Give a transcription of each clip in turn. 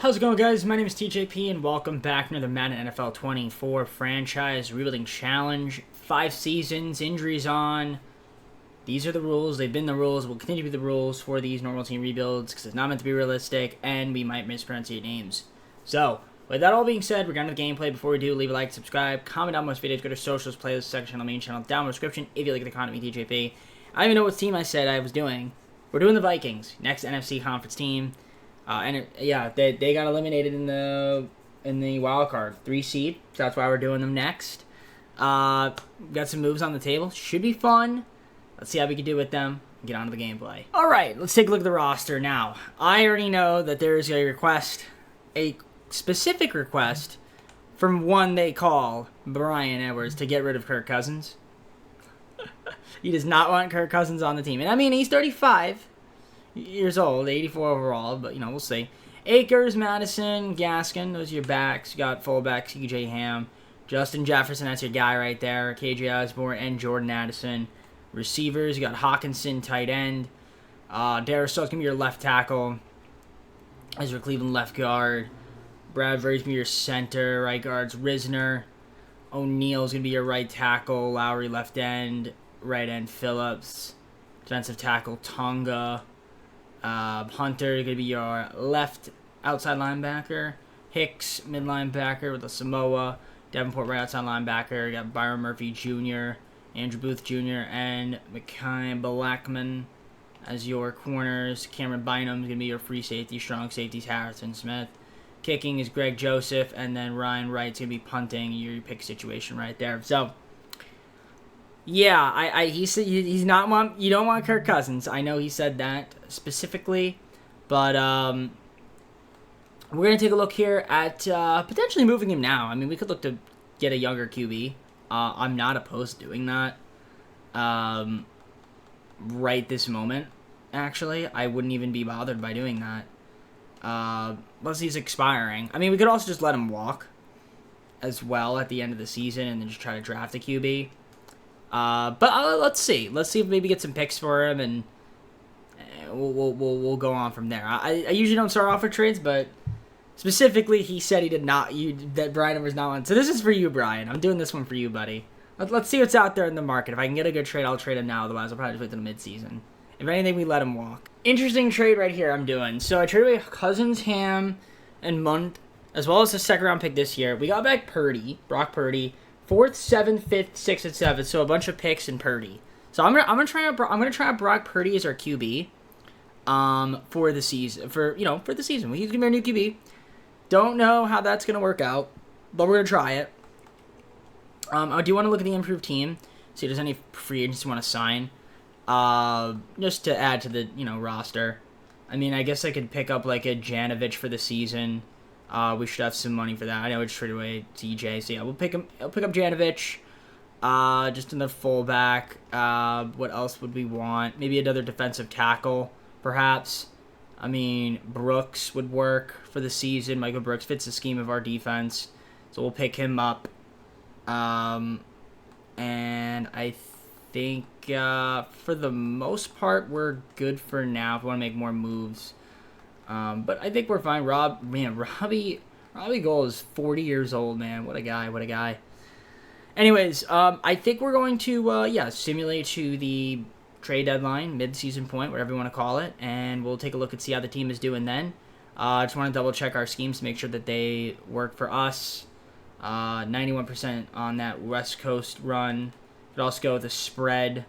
How's it going, guys? My name is TJP, and welcome back to another Madden NFL 24 franchise rebuilding challenge. 5 seasons, injuries on. These are the rules. They've been the rules. Will continue to be the rules for these normal team rebuilds because it's not meant to be realistic, and we might mispronounce names. So, with that all being said, we're going to the gameplay. Before we do, leave a like, subscribe, comment on most videos, go to socials, playlist section on the main channel, down in the description if you like the content with TJP. I don't even know what team I said I was doing. We're doing the Vikings, next NFC conference team. They got eliminated in the wild card 3 seed. So that's why we're doing them next. Got some moves on the table. Should be fun. Let's see how we can do with them. Get on to the gameplay. All right, let's take a look at the roster now. I already know that there's a specific request from one they call Brian Edwards to get rid of Kirk Cousins. He does not want Kirk Cousins on the team, and I mean he's 35. Years old, 84 overall, but we'll see. Akers, Madison, Gaskin, those are your backs. You got fullback CJ Ham, Justin Jefferson, that's your guy right there. KJ Osborne and Jordan Addison. Receivers, you got Hawkinson, tight end. Darius Sutton's gonna be your left tackle. As your Cleveland left guard. Bradbury's gonna be your center. Right guard's Risner. O'Neal's gonna be your right tackle. Lowry left end. Right end Phillips. Defensive tackle Tonga. Hunter going to be your left outside linebacker. Hicks, mid linebacker with a Samoa. Davenport, right outside linebacker. You got Byron Murphy Jr., Andrew Booth Jr., and Mekhi Blackman as your corners. Cameron Bynum's going to be your free safety. Strong safeties, Harrison Smith. Kicking is Greg Joseph, and then Ryan Wright's going to be punting. Your pick situation right there. So, yeah, he said he's not you don't want Kirk Cousins. I know he said that specifically, but we're gonna take a look here at potentially moving him now. I mean, we could look to get a younger QB. I'm not opposed to doing that. Right this moment, actually, I wouldn't even be bothered by doing that. Unless he's expiring. I mean, we could also just let him walk as well at the end of the season and then just try to draft a QB. But let's see. Let's see if maybe get some picks for him, and we'll go on from there. I usually don't start off with trades, but specifically he said he did not. That Brian was not one. So this is for you, Brian. I'm doing this one for you, buddy. Let's see what's out there in the market. If I can get a good trade, I'll trade him now. Otherwise, I'll probably just wait till the midseason. If anything, we let him walk. Interesting trade right here I'm doing. So I traded away Cousins, Ham, and Munt, as well as the second round pick this year. We got back Brock Purdy. 4th, 7th, 5th, 6th, and 7th. So a bunch of picks and Purdy. So I'm gonna try out Brock Purdy as our QB. For the season. For the season. He's gonna be our new QB. Don't know how that's gonna work out, but we're gonna try it. I do want to look at the improved team. See if there's any free agents you want to sign. Just to add to the roster. I mean, I guess I could pick up like a Janovich for the season. We should have some money for that. I know we just traded away TJ, so yeah, I'll pick up Janovich. Just in the fullback. What else would we want? Maybe another defensive tackle, perhaps. I mean, Brooks would work for the season. Michael Brooks fits the scheme of our defense, so we'll pick him up. And I think for the most part we're good for now. If we want to make more moves. But I think we're fine. Robbie Gould is 40 years old, man. What a guy. Anyways, I think we're going to, simulate to the trade deadline, mid-season point, whatever you want to call it, and we'll take a look and see how the team is doing then. I just want to double-check our schemes to make sure that they work for us. 91% on that West Coast run. Could also go with a spread,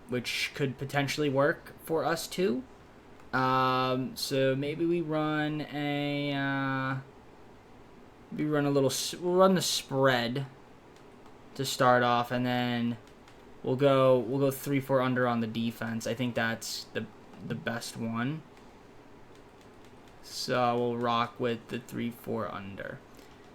which could potentially work for us, too. So maybe we run we'll run the spread to start off, and then we'll go 3-4 under on the defense. I think that's the best one. So we'll rock with the 3-4 under.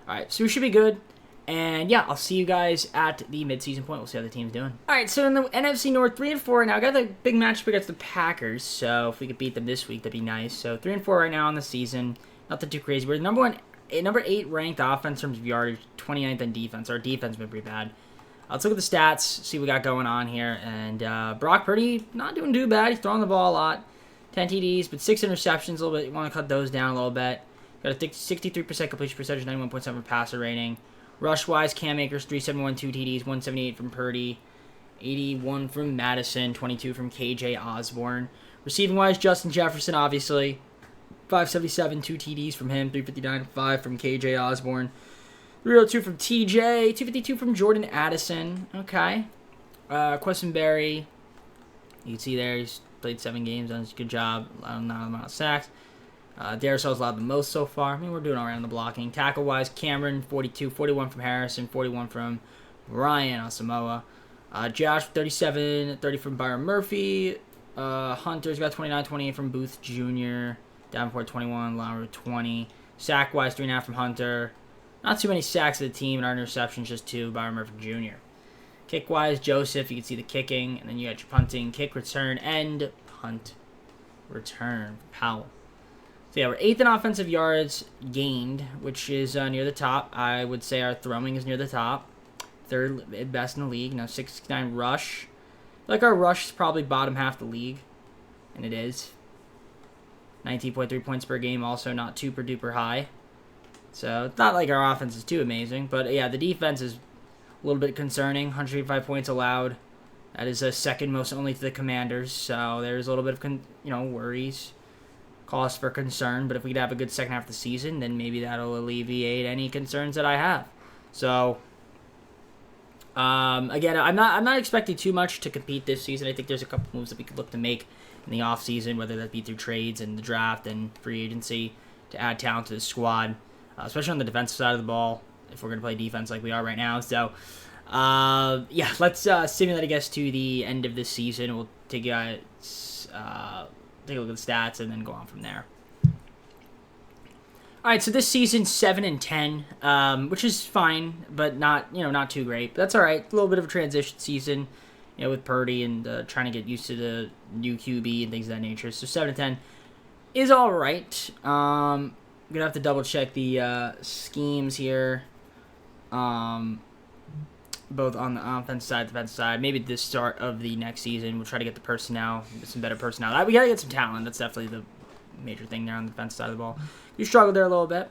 Alright, so we should be good. And yeah, I'll see you guys at the midseason point. We'll see how the team's doing. Alright, so in the NFC North, 3-4 now. I got the big matchup against the Packers, so if we could beat them this week, that'd be nice. So 3-4 right now on the season. Nothing too crazy. We're number 8 ranked offense in terms of yardage, 29th in defense. Our defense has been pretty bad. Let's look at the stats, see what we got going on here. And Brock Purdy, not doing too bad. He's throwing the ball a lot. 10 TDs, but 6 interceptions. A little bit. You want to cut those down a little bit. Got a 63% completion percentage, 91.7 passer rating. Rush-wise, Cam Akers, 371, 2 TDs, 178 from Purdy, 81 from Madison, 22 from KJ Osborne. Receiving-wise, Justin Jefferson, obviously. 577, 2 TDs from him, 359, 5 from KJ Osborne. 302 from TJ, 252 from Jordan Addison. Okay. Quessenberry, you can see there, he's played 7 games, done a good job, not a amount of sacks. Darisaul's allowed the most so far. I mean, we're doing all right on the blocking. Tackle-wise, Cameron, 42, 41 from Harrison, 41 from Ryan Asamoah. Josh, 37, 30 from Byron Murphy. Hunter's got 29, 28 from Booth Jr. Davenport, 21, Lowry, 20. Sack-wise, 3.5 from Hunter. Not too many sacks of the team, and our interceptions, just 2, Byron Murphy Jr. Kick-wise, Joseph, you can see the kicking, and then you got your punting, kick return, and punt return for Powell. So yeah, we're 8th in offensive yards gained, which is near the top. I would say our throwing is near the top. 3rd best in the league. Now 69 rush. Like our rush is probably bottom half the league, and it is. 19.3 points per game, also not super duper high. So it's not like our offense is too amazing, but yeah, the defense is a little bit concerning. 185 points allowed. That is second most only to the Commanders. So there's a little bit of worries. Cause for concern, but if we could have a good second half of the season, then maybe that'll alleviate any concerns that I have. So, again, I'm not expecting too much to compete this season. I think there's a couple moves that we could look to make in the offseason, whether that be through trades and the draft and free agency to add talent to the squad, especially on the defensive side of the ball, if we're going to play defense like we are right now. So, yeah, let's simulate, I guess, to the end of this season. We'll take you guys... take a look at the stats and then go on from there. All right, so this season 7-10, which is fine, but not too great. But that's all right. A little bit of a transition season, with Purdy and trying to get used to the new QB and things of that nature. So 7-10 is all right. I'm gonna have to double check the schemes here. Both on the offense side, defense side. Maybe at the start of the next season, we'll try to get the personnel, get some better personnel. We got to get some talent. That's definitely the major thing there on the defense side of the ball. You struggled there a little bit.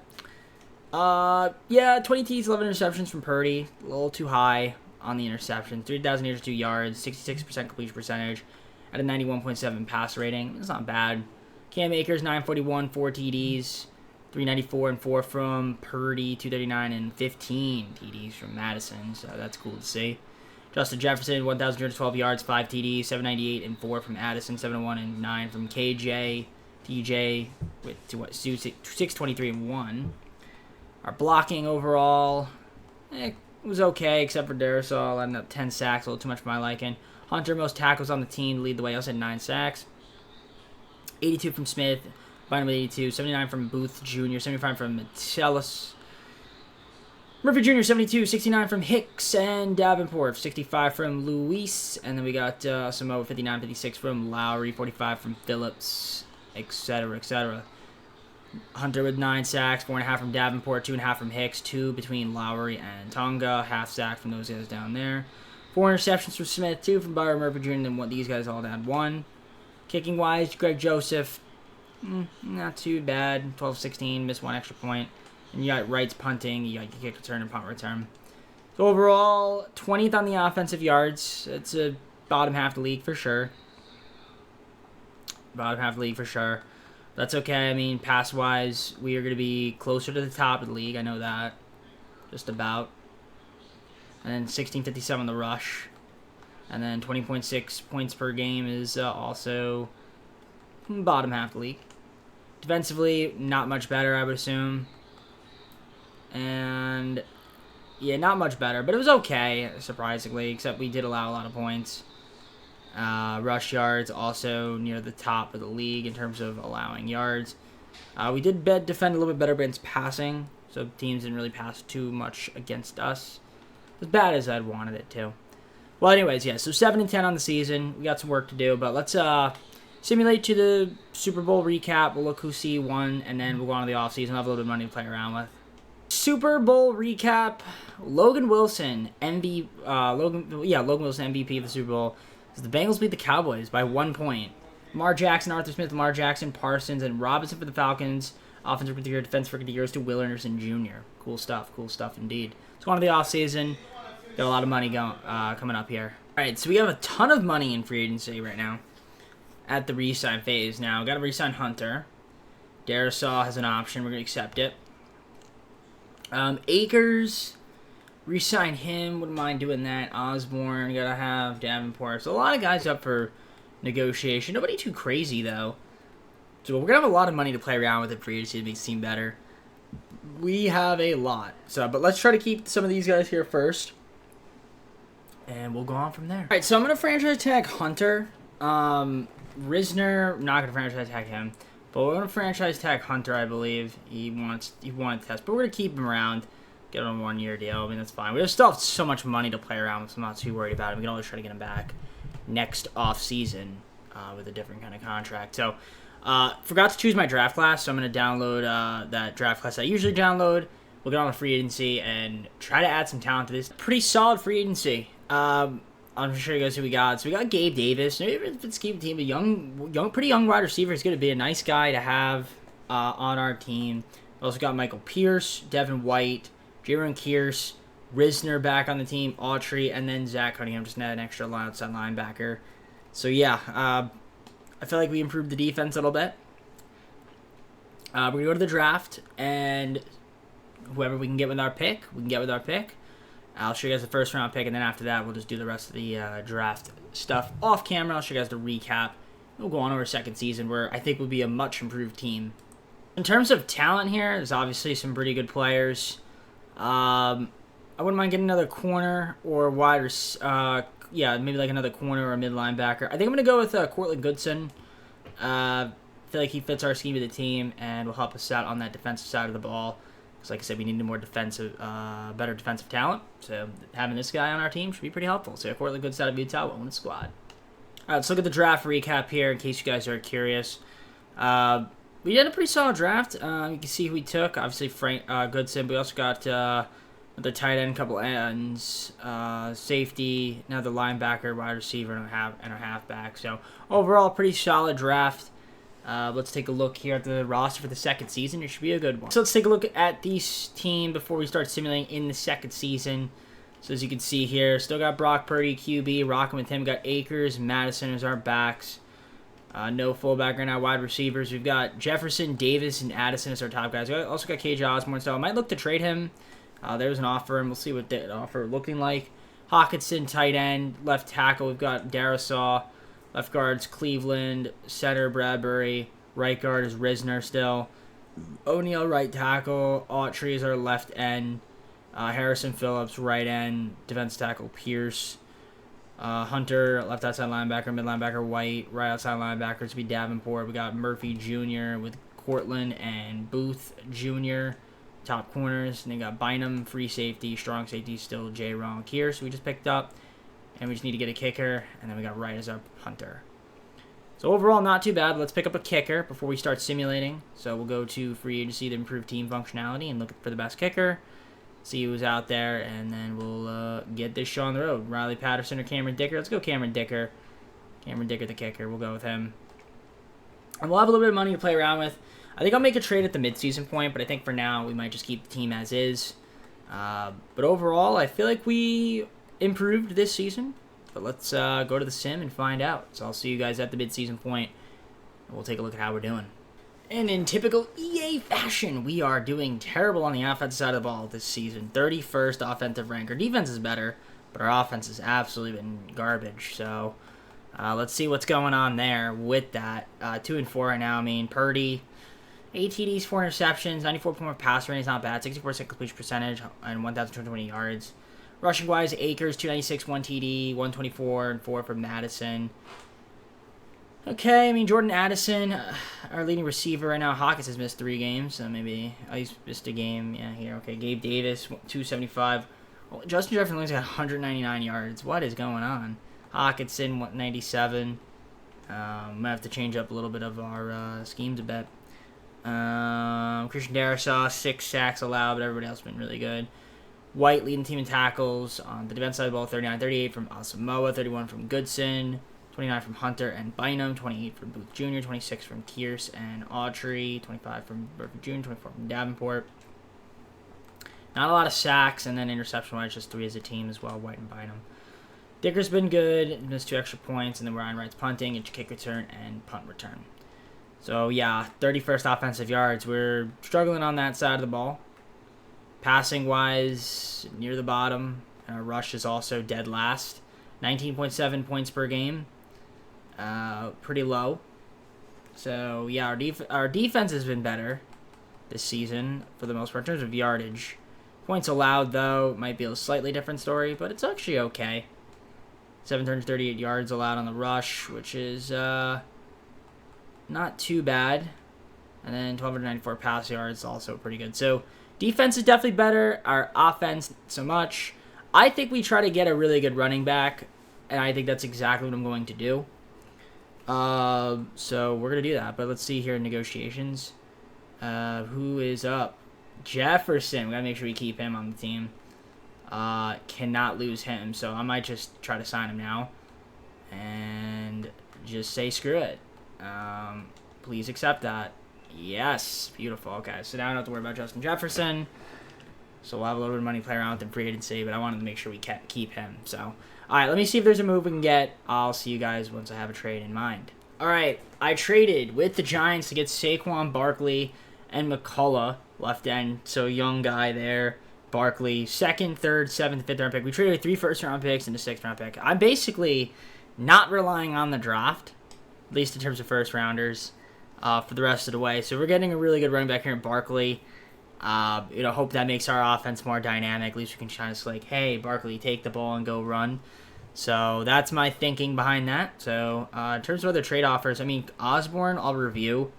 Yeah, 20 T's, 11 interceptions from Purdy. A little too high on the interception. 3,082 yards, 66% completion percentage, at a 91.7 pass rating. It's not bad. Cam Akers, 941, 4 TDs. 394 and 4 from Purdy, 239 and 15 TDs from Madison, so that's cool to see. Justin Jefferson, 1,212 yards, 5 TDs, 798 and 4 from Addison, 701 and 9 from KJ. TJ with 623 and 1. Our blocking overall, was okay, except for Darisaul, ended up 10 sacks, a little too much for my liking. Hunter, most tackles on the team, lead the way. I also had 9 sacks. 82 from Smith. Bynum with 82, 79 from Booth Jr., 75 from Metellus. Murphy Jr., 72, 69 from Hicks and Davenport, 65 from Luis. And then we got Samoa, 59, 56 from Lowry, 45 from Phillips, etc., etc. Hunter with 9 sacks, 4.5 from Davenport, 2.5 from Hicks, 2 between Lowry and Tonga, half sack from those guys down there. 4 interceptions from Smith, 2 from Byron Murphy Jr., and then what these guys all had 1. Kicking-wise, Greg Joseph, not too bad. 12-16, missed 1 extra point. And you got Wright's punting, you got your kick return and punt return. So overall, 20th on the offensive yards. It's a bottom half of the league for sure. Bottom half of the league for sure. That's okay. I mean, pass-wise, we are going to be closer to the top of the league. I know that. Just about. And then 1657 on the rush. And then 20.6 points per game is also bottom half of the league. Defensively, not much better, I would assume. And, yeah, not much better. But it was okay, surprisingly, except we did allow a lot of points. Rush yards, also near the top of the league in terms of allowing yards. We did defend a little bit better against passing, so teams didn't really pass too much against us. As bad as I'd wanted it to. Well, anyways, yeah, so 7-10 on the season. We got some work to do, but let's simulate to the Super Bowl recap. We'll look who won, and then we'll go on to the offseason. We'll have a little bit of money to play around with. Super Bowl recap. Logan Wilson, Logan Wilson MVP of the Super Bowl. The Bengals beat the Cowboys by 1 point. Lamar Jackson, Arthur Smith, Lamar Jackson, Parsons, and Robinson for the Falcons. Offensive Rookie of the Year, Defensive Rookie of the Year to Will Anderson Jr. Cool stuff indeed. It's going to the offseason. Got a lot of money coming up here. All right, so we have a ton of money in free agency right now at the re-sign phase. Now, got to re-sign Hunter. Darisaw has an option. We're going to accept it. Akers, re-sign him. Wouldn't mind doing that. Osborne, got to have Davenport. So a lot of guys up for negotiation. Nobody too crazy, though. So we're going to have a lot of money to play around with in free agency to make it seem better. We have a lot. But let's try to keep some of these guys here first. And we'll go on from there. All right, so I'm going to franchise tag Hunter. Risner, not going to franchise tag him. But we're going to franchise tag Hunter, I believe. He wanted to test. But we're going to keep him around. Get him a 1-year deal. I mean, that's fine. We still have so much money to play around with, so I'm not too worried about it. We can always try to get him back next off-season with a different kind of contract. So, forgot to choose my draft class, so I'm going to download that draft class I usually download. We'll get on the free agency and try to add some talent to this. Pretty solid free agency. I'm sure you guys who we got. So we got Gabe Davis. Maybe if it's keep the team, a pretty young wide receiver. He's going to be a nice guy to have on our team. We also got Michael Pierce, Devin White, Jaron Kearse, Risner back on the team, Autry, and then Zach Cunningham just an extra outside linebacker. So yeah, I feel like we improved the defense a little bit. We're going to go to the draft, and whoever we can get with our pick, we can get with our pick. I'll show you guys the first round pick, and then after that, we'll just do the rest of the draft stuff off camera. I'll show you guys the recap. We'll go on over second season, where I think we'll be a much improved team. In terms of talent here, there's obviously some pretty good players. I wouldn't mind getting another corner or wide maybe like another corner or a mid linebacker. I think I'm going to go with Cortland Goodson. I feel like he fits our scheme of the team and will help us out on that defensive side of the ball. Because like I said, we need more better defensive talent. So having this guy on our team should be pretty helpful. So Cortland Goodson out of Utah, on the squad. All right, let's look at the draft recap here in case you guys are curious. We did a pretty solid draft. You can see who we took. Obviously, Frank Goodson. We also got the tight end, couple ends, safety, another linebacker, wide receiver, and a halfback. So overall, pretty solid draft. Let's take a look here at the roster for the second season. It should be a good one. So let's take a look at this team before we start simulating in the second season. So as you can see here, still got Brock Purdy, QB, rocking with him. Got Akers, Madison as our backs. No fullback right now, wide receivers. We've got Jefferson, Davis, and Addison as our top guys. We also got KJ Osborne, so I might look to trade him. There's an offer, and we'll see what the offer looking like. Hawkinson, tight end. Left tackle, we've got Darisaw. Left guard's Cleveland. Center, Bradbury. Right guard is Risner still. O'Neal, right tackle. Autry is our left end. Harrison Phillips, right end. Defense tackle, Pierce. Hunter, left outside linebacker. Mid linebacker, White. Right outside linebacker to be Davenport. We got Murphy Jr. with Cortland and Booth Jr. Top corners. And then got Bynum, free safety. Strong safety, still Jaron Kearse, we just picked up. And we just need to get a kicker. And then we got Wright as our punter. So overall, not too bad. Let's pick up a kicker before we start simulating. So we'll go to free agency to improve team functionality and look for the best kicker. See who's out there. And then we'll get this show on the road. Riley Patterson or Cameron Dicker. Let's go Cameron Dicker. Cameron Dicker, the kicker. We'll go with him. And we'll have a little bit of money to play around with. I think I'll make a trade at the midseason point. But I think for now, we might just keep the team as is. But overall, I feel like we improved this season, but let's go to the sim and find out. So I'll see you guys at the mid-season point, and we'll take a look at how we're doing. And in typical EA fashion, we are doing terrible on the offensive side of the ball this season. 31st offensive rank. Our defense is better, but our offense has absolutely been garbage. So let's see what's going on there with that. 2-4 right now. I mean, Purdy, 8 TDs, 4 interceptions, 94% pass rate is not bad, 64% completion percentage, and 1,220 yards. Rushing-wise, Akers, 296, 1 TD, 124, and 4 for Madison. Okay, I mean, Jordan Addison, our leading receiver right now. Hawkins has missed 3 games, so maybe he's missed a game. Yeah, here. Okay, Gabe Davis, 275. Well, Justin Jefferson only's got 199 yards. What is going on? Hawkinson, 197. Might have to change up a little bit of our schemes a bit. Christian Darisaw, 6 sacks allowed, but everybody else has been really good. White leading team in tackles. On the defense side of the ball, 39, 38 from Asamoah, 31 from Goodson, 29 from Hunter and Bynum, 28 from Booth Jr., 26 from Kearse and Autry, 25 from Murphy Jr., 24 from Davenport. Not a lot of sacks, and then interception-wise, just 3 as a team as well, White and Bynum. Dicker's been good, missed 2 extra points, and then Ryan Wright's punting, and kick return, and punt return. So, yeah, 31st offensive yards. We're struggling on that side of the ball. Passing-wise, near the bottom. Our rush is also dead last. 19.7 points per game. Pretty low. So, yeah, our defense has been better this season for the most part in terms of yardage. Points allowed, though, might be a slightly different story, but it's actually okay. 738 yards allowed on the rush, which is not too bad. And then 1,294 pass yards, also pretty good. So, defense is definitely better. Our offense, not so much. I think we try to get a really good running back, and I think that's exactly what I'm going to do. So, we're going to do that. But let's see here in negotiations. Who is up? Jefferson. We got to make sure we keep him on the team. Cannot lose him, so I might just try to sign him now. And just say screw it. Please accept that. Yes. Beautiful. Okay, so now I don't have to worry about Justin Jefferson. So we'll have a little bit of money to play around with in free agency, but I wanted to make sure we keep him. So, all right, let me see if there's a move we can get. I'll see you guys once I have a trade in mind. All right, I traded with the Giants to get Saquon Barkley and McCullough, left end. So, young guy there. Barkley, 2nd, 3rd, 7th, 5th round pick. We traded 3 first-round picks and a 6th round pick. I'm basically not relying on the draft, at least in terms of first-rounders, for the rest of the way. So we're getting a really good running back here in Barkley. Hope that makes our offense more dynamic. At least we can try to like, hey, Barkley, take the ball and go run. So that's my thinking behind that. So in terms of other trade offers, I mean, Osborne, I'll review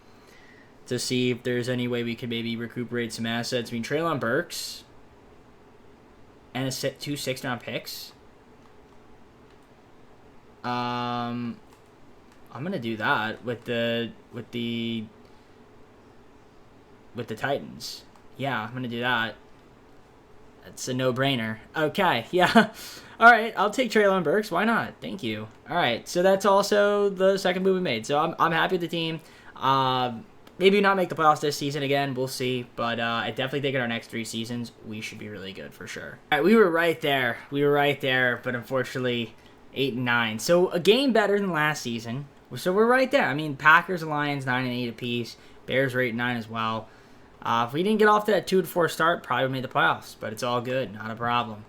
to see if there's any way we could maybe recuperate some assets. I mean, Treylon Burks and 2 6th-round picks. I'm gonna do that with the Titans. Yeah, I'm gonna do that. That's a no-brainer. Okay, yeah. All right, I'll take Treylon Burks. Why not? Thank you. All right, so that's also the second move we made. So I'm happy with the team. Maybe not make the playoffs this season again. We'll see. But I definitely think in our next 3 seasons, we should be really good for sure. All right, we were right there. But unfortunately, 8 and 9. So a game better than last season. So we're right there. I mean, Packers and Lions 9 and 8 apiece. Bears are 8 and 9 as well. If we didn't get off to that 2-4 start, probably would have made the playoffs. But it's all good. Not a problem.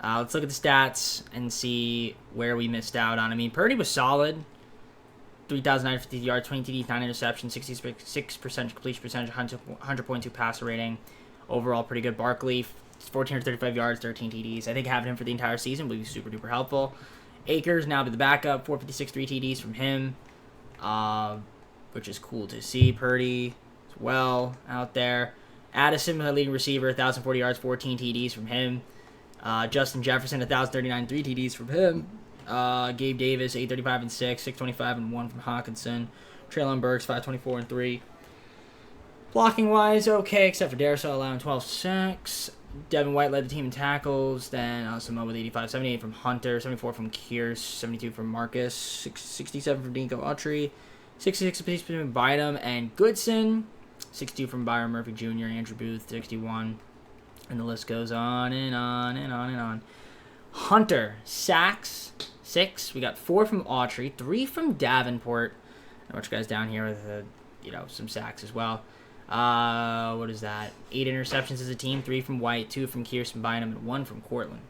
Let's look at the stats and see where we missed out on. I mean, Purdy was solid. 3,950 yards, 20 TDs, 9 interceptions, 66% completion percentage, 100.2 passer rating. Overall, pretty good. Barkley, 1,435 yards, 13 TDs. I think having him for the entire season would be super duper helpful. Akers now to the backup, 456, 3 TDs from him, which is cool to see. Purdy as well out there. Addison, my leading receiver, 1,040 yards, 14 TDs from him. Justin Jefferson, 1,039, 3 TDs from him. Gabe Davis, 835 and 6, 625 and 1 from Hawkinson. Treylon Burks, 524 and 3. Blocking wise, okay, except for Darisaw allowing 12 sacks. Devin White led the team in tackles. Then Samoa with 85, 78 from Hunter, 74 from Kearse, 72 from Marcus, 67 from Dinko Autry, 66 apiece between Bynum and Goodson, 62 from Byron Murphy Jr., Andrew Booth, 61. And the list goes on and on and on and on. Hunter, sacks, 6. We got 4 from Autry, 3 from Davenport. I want you guys down here with, some sacks as well. What is that? 8 interceptions as a team, 3 from White, 2 from Kearse and Bynum, and 1 from Cortland.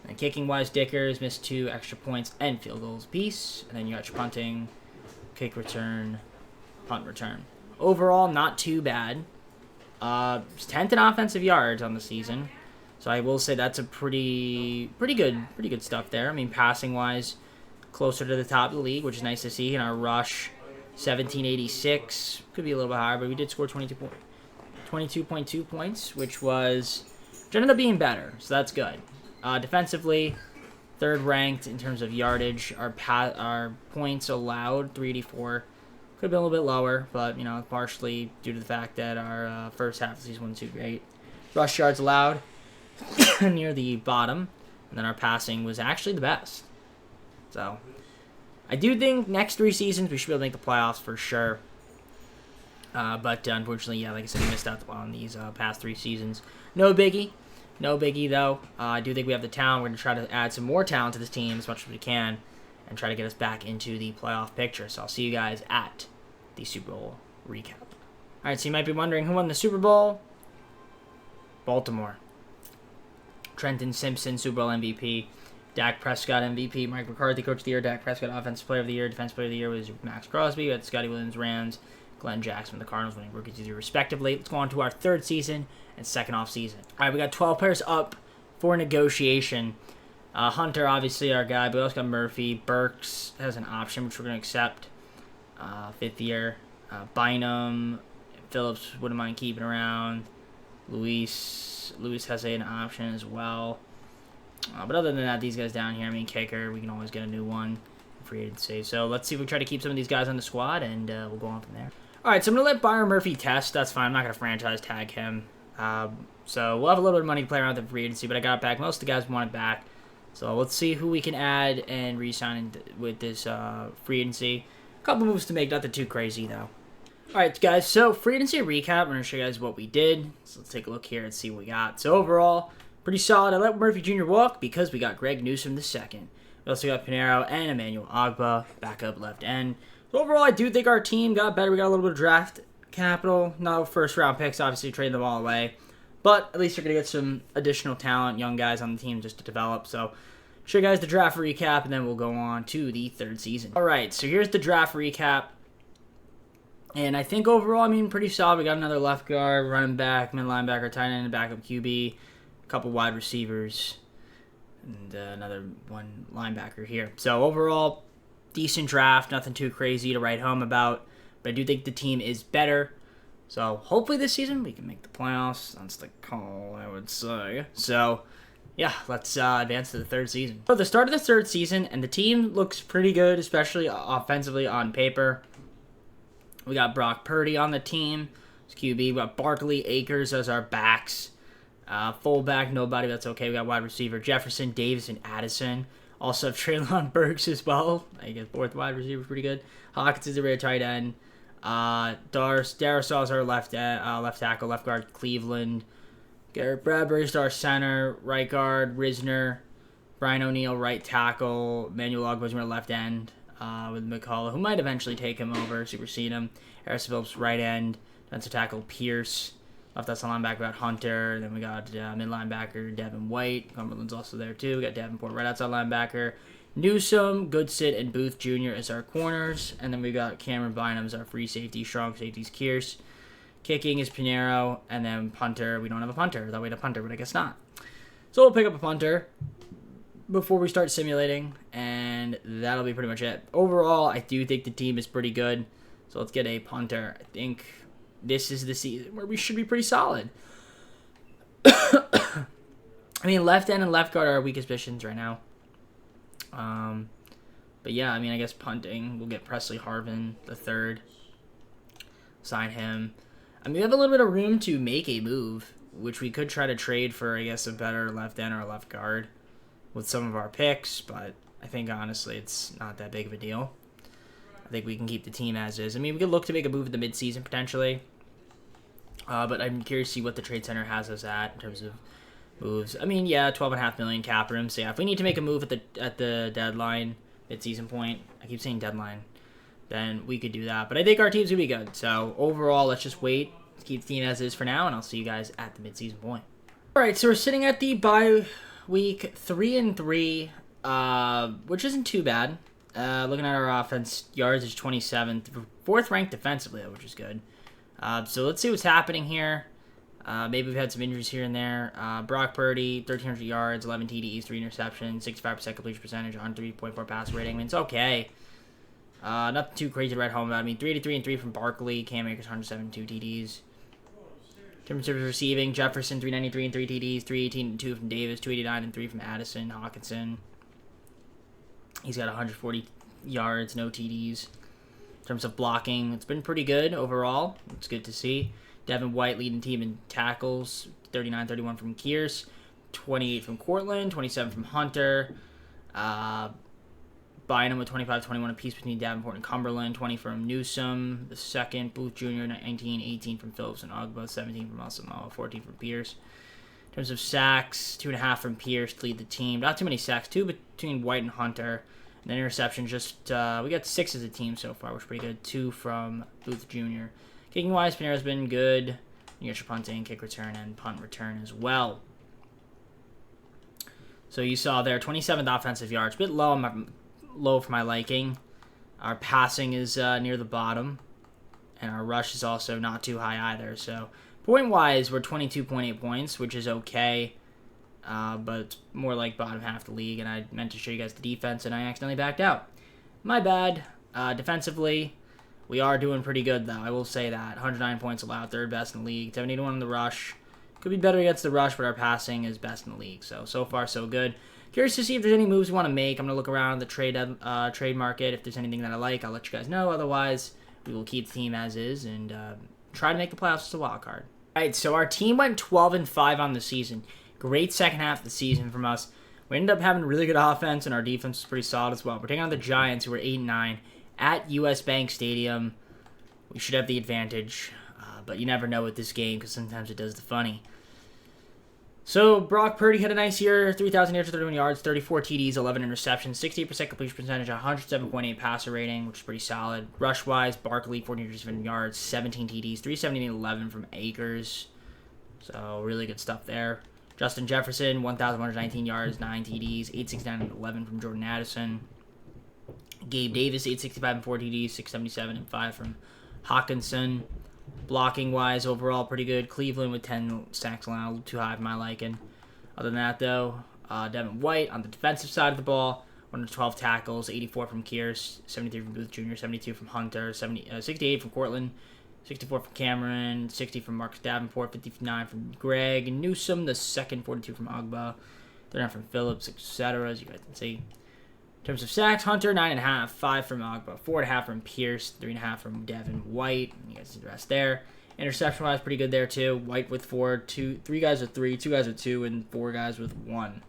And kicking-wise, Dickers missed 2 extra points and field goals apiece. And then you got your punting, kick return, punt return. Overall, not too bad. 10th in offensive yards on the season. So I will say that's a pretty good stuff there. I mean, passing-wise, closer to the top of the league, which is nice to see. And our rush, 1786, could be a little bit higher, but we did score 22.2 points, which ended up being better. So that's good. Defensively, 3rd ranked in terms of yardage. Our points allowed, 384. Could have been a little bit lower, but, partially due to the fact that our first half of the season wasn't too great. Rush yards allowed near the bottom, and then our passing was actually the best. So, I do think next 3 seasons we should be able to make the playoffs for sure. But unfortunately, yeah, like I said, we missed out on these past 3 seasons. No biggie. No biggie, though. I do think we have the talent. We're going to try to add some more talent to this team as much as we can and try to get us back into the playoff picture. So I'll see you guys at the Super Bowl recap. All right, so you might be wondering who won the Super Bowl. Baltimore. Trenton Simpson, Super Bowl MVP. Dak Prescott, MVP. Mike McCarthy, Coach of the Year. Dak Prescott, Offensive Player of the Year. Defensive Player of the Year was Max Crosby. We had Scotty Williams, Rams. Glenn Jackson, the Cardinals, winning Rookie of the Year respectively. Let's go on to our 3rd season and 2nd off season. All right, we got 12 players up for negotiation. Hunter, obviously, our guy. But we also got Murphy. Burks has an option, which we're going to accept. 5th year. Bynum. Phillips wouldn't mind keeping around. Luis has an option as well. But other than that, these guys down here, I mean, kicker, we can always get a new one. Free agency. So let's see if we try to keep some of these guys on the squad, and we'll go on from there. All right, so I'm going to let Byron Murphy test. That's fine. I'm not going to franchise tag him. So we'll have a little bit of money to play around with the free agency, but I got it back. Most of the guys want it back. So let's see who we can add and re-sign with this free agency. A couple moves to make, nothing too crazy, though. All right, guys, so free agency recap. I'm going to show you guys what we did. So let's take a look here and see what we got. So overall, pretty solid. I let Murphy Jr. walk because we got Greg Newsome II. We also got Pinheiro and Emmanuel Ogbah, backup left end. So overall, I do think our team got better. We got a little bit of draft capital. No first-round picks, obviously, trading them all away. But at least you're going to get some additional talent, young guys on the team just to develop. So show you guys the draft recap, and then we'll go on to the 3rd season. All right, so here's the draft recap. And I think overall, I mean, pretty solid. We got another left guard, running back, mid linebacker, tight end, backup QB, a couple wide receivers, and another one linebacker here. So overall, decent draft. Nothing too crazy to write home about. But I do think the team is better. So hopefully this season we can make the playoffs. That's the call, I would say. So yeah, let's advance to the 3rd season. So the start of the 3rd season, and the team looks pretty good, especially offensively on paper. We got Brock Purdy on the team. It's QB. We got Barkley, Akers as our backs. Fullback, nobody. That's okay. We got wide receiver Jefferson, Davis, and Addison. Also have Treylon Burks as well. I guess 4th wide receiver is pretty good. Hawkins is the rear tight end. Darrisaw is our left tackle, left guard Cleveland. Garrett Bradbury's our center, right guard Risner. Brian O'Neill, right tackle. Manuel Ogbah's our left end. With McCullough, who might eventually take him over, supersede him. Harrison Phillips, right end. Defensive tackle Pierce. Left outside linebacker, we got Hunter. Then we got mid linebacker Devin White. Cumberland's also there too. We got Davenport, right outside linebacker. Newsome, Goodsit, and Booth Jr. as our corners. And then we got Cameron Bynum as our free safety. Strong safeties Kearse. Kicking is Pinheiro. And then punter, we don't have a punter. Thought we had a punter, but I guess not. So we'll pick up a punter before we start simulating, and that'll be pretty much it. Overall, I do think the team is pretty good, so let's get a punter. I think this is the season where we should be pretty solid. I mean, left end and left guard are our weakest positions right now. But yeah, I mean, I guess punting, we'll get Presley Harvin the 3rd. Sign him. I mean, we have a little bit of room to make a move, which we could try to trade for, I guess, a better left end or a left guard with some of our picks, but I think honestly it's not that big of a deal. I think we can keep the team as is. I mean, we could look to make a move at the midseason potentially, but I'm curious to see what the trade center has us at in terms of moves. I mean, yeah, $12.5 million cap room. So yeah, if we need to make a move at the deadline, midseason point, I keep saying deadline, then we could do that. But I think our team's gonna be good. So overall, let's just wait, let's keep the team as is for now, and I'll see you guys at the midseason point. All right, so we're sitting at the bye week 3-3, which isn't too bad. Looking at our offense, yards is 27th, 4th ranked defensively, which is good. So let's see what's happening here. Maybe we've had some injuries here and there. Brock Purdy, 1,300 yards, 11 TDs, 3 interceptions, 65% completion percentage, on 3.4 pass rating. I mean, it's okay. Nothing too crazy to write home about. I mean, 3-3 from Barkley, Cam Akers, 172 TDs. In terms of receiving, Jefferson, 393 and 3 TDs, 318 and 2 from Davis, 289 and 3 from Addison. Hawkinson, he's got 140 yards, no TDs. In terms of blocking, it's been pretty good overall. It's good to see. Devin White leading team in tackles, 39-31 from Kearse, 28 from Cortland, 27 from Hunter. Bynum with 25, 21 apiece between Davenport and Cumberland. 20 from Newsom, the second. Booth Jr., 19, 18 from Phillips and Ogba. 17 from Asamoah, 14 from Pierce. In terms of sacks, 2.5 from Pierce to lead the team. Not too many sacks. 2 between White and Hunter. And then interceptions, we got 6 as a team so far, which is pretty good. 2 from Booth Jr. Kicking-wise, Pinero's been good. You got your punting, kick return, and punt return as well. So you saw there, 27th offensive yards. A bit low for my liking. Our passing is near the bottom. And our rush is also not too high either. So point-wise, we're 22.8 points, which is okay. But it's more like bottom half of the league. And I meant to show you guys the defense, and I accidentally backed out. My bad. Defensively, we are doing pretty good, though. I will say that. 109 points allowed, third best in the league. 71 in the rush. Could be better against the rush, but our passing is best in the league. So far, so good. Curious to see if there's any moves we want to make. I'm going to look around the trade market. If there's anything that I like, I'll let you guys know. Otherwise, we will keep the team as is and try to make the playoffs as a wild card. All right, so our team went 12-5 on the season. Great second half of the season from us. We ended up having really good offense, and our defense was pretty solid as well. We're taking on the Giants, who are 8-9, at US Bank Stadium. We should have the advantage. But you never know with this game because sometimes it does the funny. So Brock Purdy had a nice year, 3,831 yards, 34 TDs, 11 interceptions, 68% completion percentage, 107.8 passer rating, which is pretty solid. Rush-wise, Barkley, 407 yards, 17 TDs, 378, 11 from Akers. So really good stuff there. Justin Jefferson, 1,119 yards, 9 TDs, 869 and 11 from Jordan Addison. Gabe Davis, 865 and 4 TDs, 677 and 5 from Hawkinson. Blocking-wise, overall, pretty good. Cleveland with 10 sacks allowed, a little too high for my liking. Other than that, though, Devin White on the defensive side of the ball, 112 tackles, 84 from Kearse, 73 from Booth Jr., 72 from Hunter, 68 from Cortland, 64 from Cameron, 60 from Marcus Davenport, 59 from Greg Newsom, the second, 42 from Ogba, 39 from Phillips, etc., as you guys can see. In terms of sacks, Hunter, 9.5, 5 from Ogba, 4.5 from Pierce, 3.5 from Devin White. You guys see the rest there. Interception-wise, pretty good there, too. White with 4, 3 guys with 3, 2 guys with 2, and 4 guys with 1.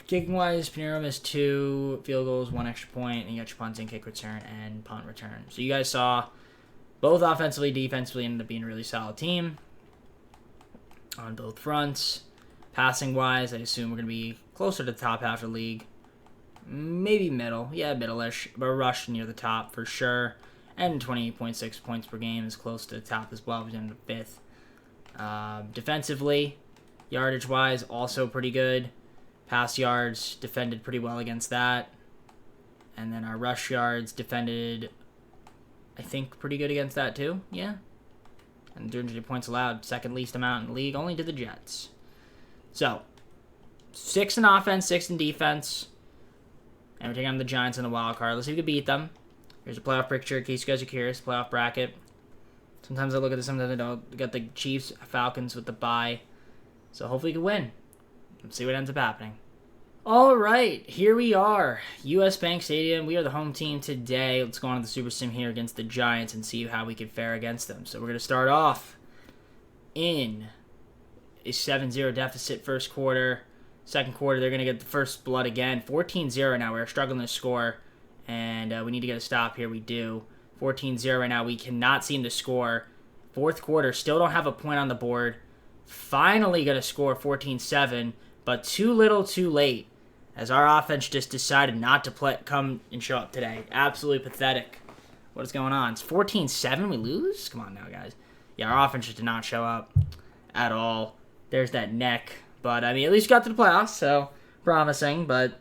Kicking-wise, Pinero missed 2 field goals, 1 extra point, and you got your punting, kick return, and punt return. So you guys saw both offensively, defensively ended up being a really solid team on both fronts. Passing-wise, I assume we're going to be closer to the top half of the league. Maybe middle. Yeah, middle-ish. But rush near the top for sure. And 28.6 points per game is close to the top as well. We're in the 5th. Defensively, yardage-wise, also pretty good. Pass yards, defended pretty well against that. And then our rush yards defended, I think, pretty good against that too. Yeah. And 300 points allowed. Second least amount in the league, only to the Jets. So, 6 in offense, 6 in defense. And we're taking on the Giants in the wild card. Let's see if we can beat them. Here's a playoff picture in case you guys are curious. Playoff bracket. Sometimes I look at this, sometimes I don't. We got the Chiefs, Falcons with the bye. So hopefully we can win. Let's see what ends up happening. All right, here we are. US Bank Stadium. We are the home team today. Let's go on to the Super Sim here against the Giants and see how we can fare against them. So we're going to start off in a 7-0 deficit first quarter. Second quarter, they're going to get the first blood again. 14-0 now. We're struggling to score, and we need to get a stop here. We do. 14-0 right now. We cannot seem to score. Fourth quarter, still don't have a point on the board. Finally going to score 14-7, but too little too late, as our offense just decided not to come and show up today. Absolutely pathetic. What is going on? It's 14-7. We lose? Come on now, guys. Yeah, our offense just did not show up at all. There's that neck. But, I mean, at least got to the playoffs, so promising. But,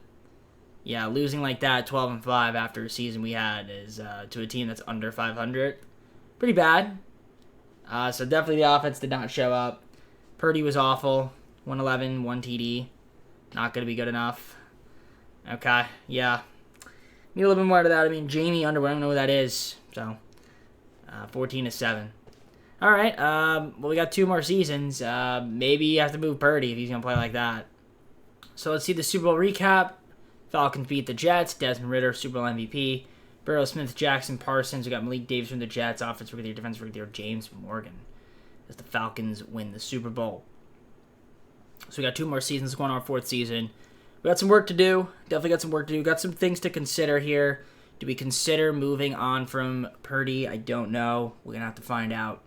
yeah, losing like that, 12-5 after a season we had is to a team that's under 500. Pretty bad. So definitely the offense did not show up. Purdy was awful. 111, 1 TD. Not going to be good enough. Okay, yeah. Need a little bit more to that. I mean, Jamie Underwood, I don't know who that is. So, 14-7. All right, well, we got 2 more seasons. Maybe you have to move Purdy if he's going to play like that. So let's see the Super Bowl recap. Falcons beat the Jets. Desmond Ridder, Super Bowl MVP. Burrow, Smith, Jackson, Parsons. We got Malik Davis from the Jets. Offensive Rookie of the Year, Defensive Rookie of the Year, James Morgan. As the Falcons win the Super Bowl. So we got 2 more seasons going on our 4th season. We got some work to do. Definitely got some work to do. Got some things to consider here. Do we consider moving on from Purdy? I don't know. We're going to have to find out.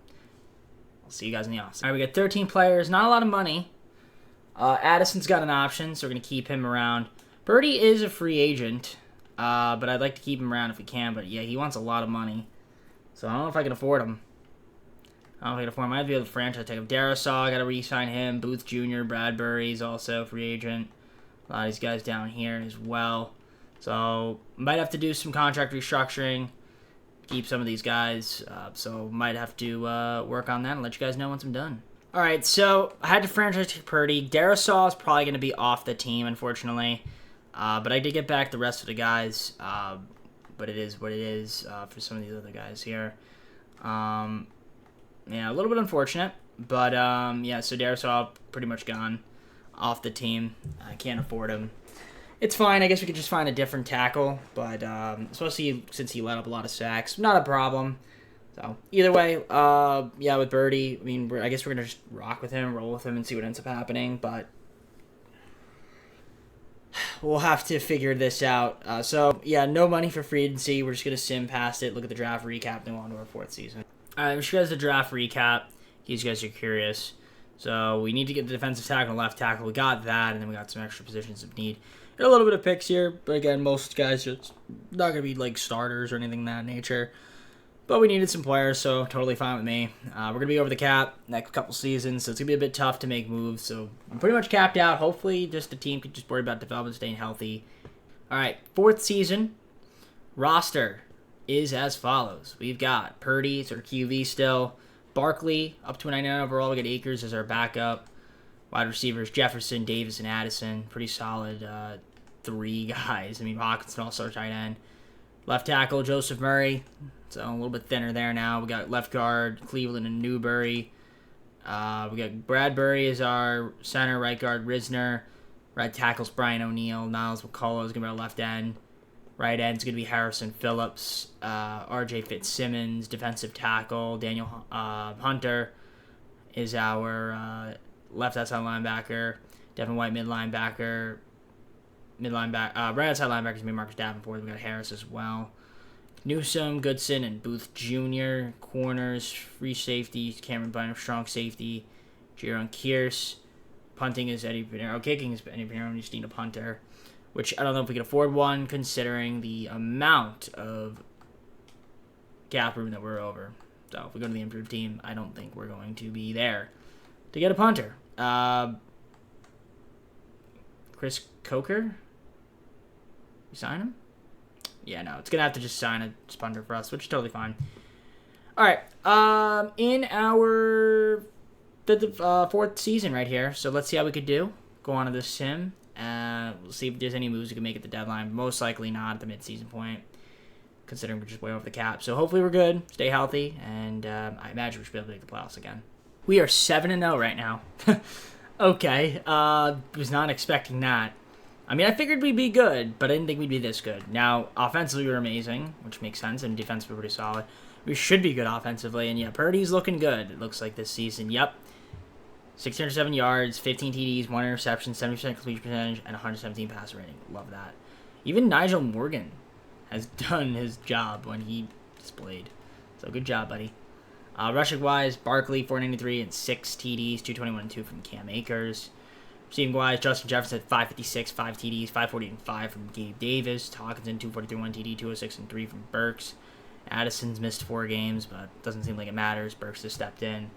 I'll see you guys in the office. All right, we got 13 players. Not a lot of money. Addison's got an option, so we're going to keep him around. Purdy is a free agent, but I'd like to keep him around if we can. But, yeah, he wants a lot of money. So I don't know if I can afford him. I don't know if I can afford him. I might be able to franchise take him. Darisaw, I got to re-sign him. Booth Jr., Bradbury's also a free agent. A lot of these guys down here as well. So, might have to do some contract restructuring. Keep some of these guys. So, might have to work on that and let you guys know once I'm done. Alright, so I had to franchise take Purdy. Darisaw is probably going to be off the team, unfortunately. But I did get back the rest of the guys. But it is what it is for some of these other guys here. Yeah, a little bit unfortunate. But, yeah, so Darisaw pretty much gone off the team. I can't afford him. It's fine. I guess we could just find a different tackle. But, especially since he let up a lot of sacks. Not a problem. So, either way, yeah, with Birdie, I mean, I guess we're going to just rock with him, roll with him, and see what ends up happening. But we'll have to figure this out. So, yeah, no money for free agency. We're just going to sim past it, look at the draft recap, then go on to our fourth season. All right, we'll show you guys the draft recap, in case you guys are curious. So, we need to get the defensive tackle and left tackle. We got that, and then we got some extra positions of need. Got a little bit of picks here, but again, most guys just not going to be, like, starters or anything of that nature. But we needed some players, so totally fine with me. We're going to be over the cap next couple seasons, so it's going to be a bit tough to make moves. So I'm pretty much capped out. Hopefully, just the team can just worry about development, staying healthy. All right, fourth season. Roster is as follows. We've got Purdy, it's our QB still. Barkley, up to a 99 overall. We got Akers as our backup. Wide receivers, Jefferson, Davis, and Addison. Pretty solid three guys. I mean, Hawkinson also our tight end. Left tackle, Joseph Murray. So a little bit thinner there now. We got left guard, Cleveland and Newberry. We got Bradbury as our center, right guard, Risner. Right tackle's Brian O'Neill. Niles McCullough is going to be our left end. Right end's going to be Harrison Phillips. RJ Fitzsimmons, defensive tackle. Daniel Hunter is our left outside linebacker. Devin White, mid linebacker. Right outside linebackers going to be Marcus Davenport. We got Harris as well. Newsome, Goodson, and Booth Jr. Corners, free safety, Cameron Bynum, strong safety, Jaron Kearse. Punting is Eddie Pinero. Kicking is Eddie Pinero. We just need a punter, which I don't know if we can afford one considering the amount of cap room that we're over. So if we go to the improved team, I don't think we're going to be there to get a punter. Chris Coker? You sign him? Yeah, no, it's going to have to just sign a punter for us, which is totally fine. All right, in our fourth season right here, so let's see how we could do. Go on to the sim, we'll see if there's any moves we can make at the deadline. Most likely not at the mid-season point, considering we're just way over the cap. So hopefully we're good, stay healthy, and I imagine we should be able to make the playoffs again. We are 7-0 right now. Okay, was not expecting that. I mean, I figured we'd be good, but I didn't think we'd be this good. Now, offensively, we were amazing, which makes sense, and defense, we're pretty solid. We should be good offensively, and yeah, Purdy's looking good, it looks like, this season. Yep. 607 yards, 15 TDs, 1 interception, 70% completion percentage, and 117 passer rating. Love that. Even Nigel Morgan has done his job when he displayed. So, good job, buddy. Rushing-wise, Barkley, 493, and 6 TDs, 221 and 2 from Cam Akers. Receiving-wise, Justin Jefferson, 556, 5 TDs, 540 and 5 from Gabe Davis. Hawkinson, 243, 1 TD, 206 and 3 from Burks. Addison's missed 4 games, but doesn't seem like it matters. Burks just stepped in.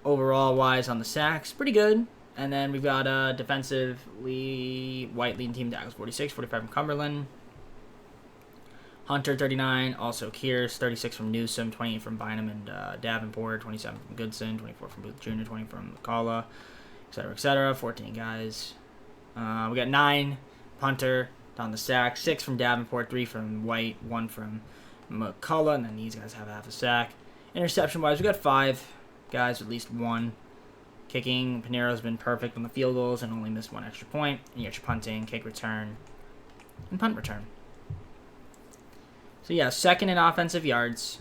Overall-wise on the sacks, pretty good. And then we've got defensively, White leading team tackles, 46, 45 from Cumberland. Hunter, 39, also Kearse, 36 from Newsome, 28 from Bynum and Davenport, 27 from Goodson, 24 from Booth Jr., 20 from McCullough, etc., 14 guys. We got 9 punter on the sack, 6 from Davenport, 3 from White, 1 from McCullough, and then these guys have half a sack. Interception-wise, we got 5 guys with at least 1. Kicking, Pinero's been perfect on the field goals and only missed 1 extra point. And you got your punting, kick return, and punt return. So yeah, second in offensive yards,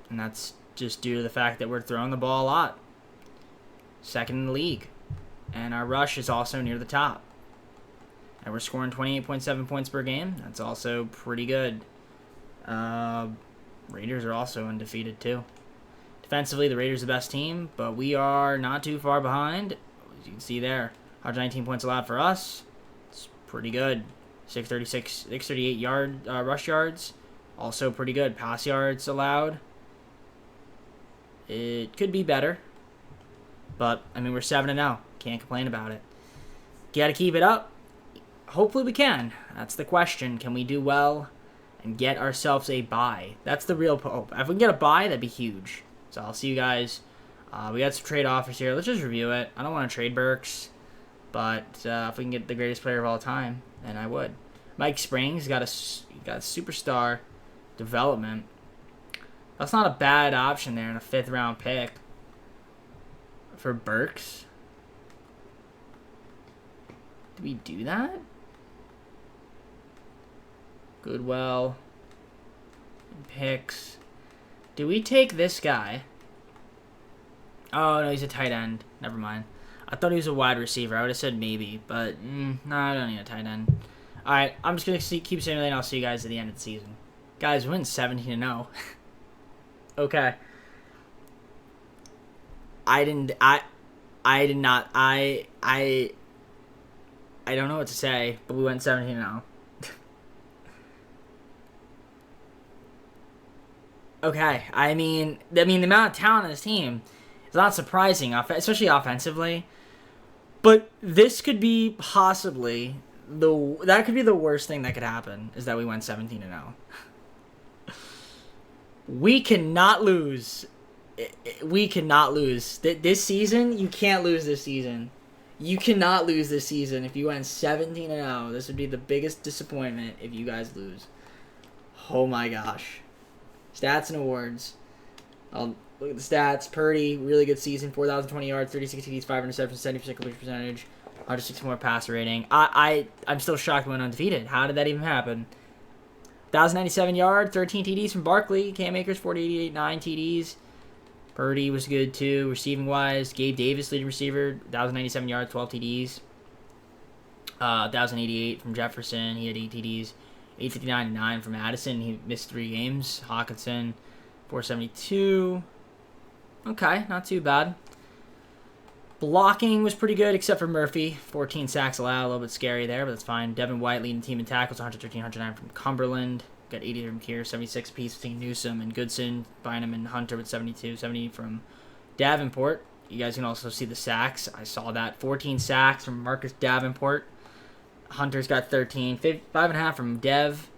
and that's just due to the fact that we're throwing the ball a lot. Second in the league. And our rush is also near the top. And we're scoring 28.7 points per game. That's also pretty good. Raiders are also undefeated too. Defensively, the Raiders are the best team, but we are not too far behind. As you can see there, 119 points allowed for us. It's pretty good. 638 rush yards. Also pretty good. Pass yards allowed. It could be better. But, I mean, we're 7-0. Can't complain about it. Got to keep it up. Hopefully we can. That's the question. Can we do well and get ourselves a bye? That's the real hope. If we can get a bye, that'd be huge. So I'll see you guys. We got some trade offers here. Let's just review it. I don't want to trade Burks. But if we can get the greatest player of all time, then I would. Mike Springs got a superstar development. That's not a bad option there in a 5th round pick for Burks. Do we do that? Goodwell. Picks. Do we take this guy? Oh, no, he's a tight end. Never mind. I thought he was a wide receiver. I would have said maybe, but no, I don't need a tight end. All right, I'm just going to keep simulating. I'll see you guys at the end of the season. Guys, we went 17-0. Okay. I don't know what to say, but we went 17-0. Okay, I mean, the amount of talent on this team is not surprising, especially offensively. But this could be possibly that could be the worst thing that could happen, is that we went 17-0. We cannot lose. We cannot lose. This season, you can't lose this season. You cannot lose this season if you went 17-0. This would be the biggest disappointment if you guys lose. Oh my gosh. Stats and awards. I'll look at the stats. Purdy, really good season. 4,020 yards, 36 TDs, 5 interceptions, 70% completion percentage, 160 more passer rating. I'm still shocked we went undefeated. How did that even happen? 1,097 yards, 13 TDs from Barkley. Cam Akers, 488, 9 TDs. Purdy was good too, receiving-wise. Gabe Davis, leading receiver, 1,097 yards, 12 TDs. 1,088 from Jefferson. He had 8 TDs. 859 and 9 from Addison. He missed 3 games. Hawkinson, 472. Okay, not too bad. Blocking was pretty good, except for Murphy. 14 sacks allowed. A little bit scary there, but that's fine. Devin White leading the team in tackles. 113, 109 from Cumberland. Got 80 from here. 76 apiece between Newsom and Goodson. Bynum and Hunter with 72. 70 from Davenport. You guys can also see the sacks. I saw that. 14 sacks from Marcus Davenport. Hunter's got 13. 5.5 from Dev.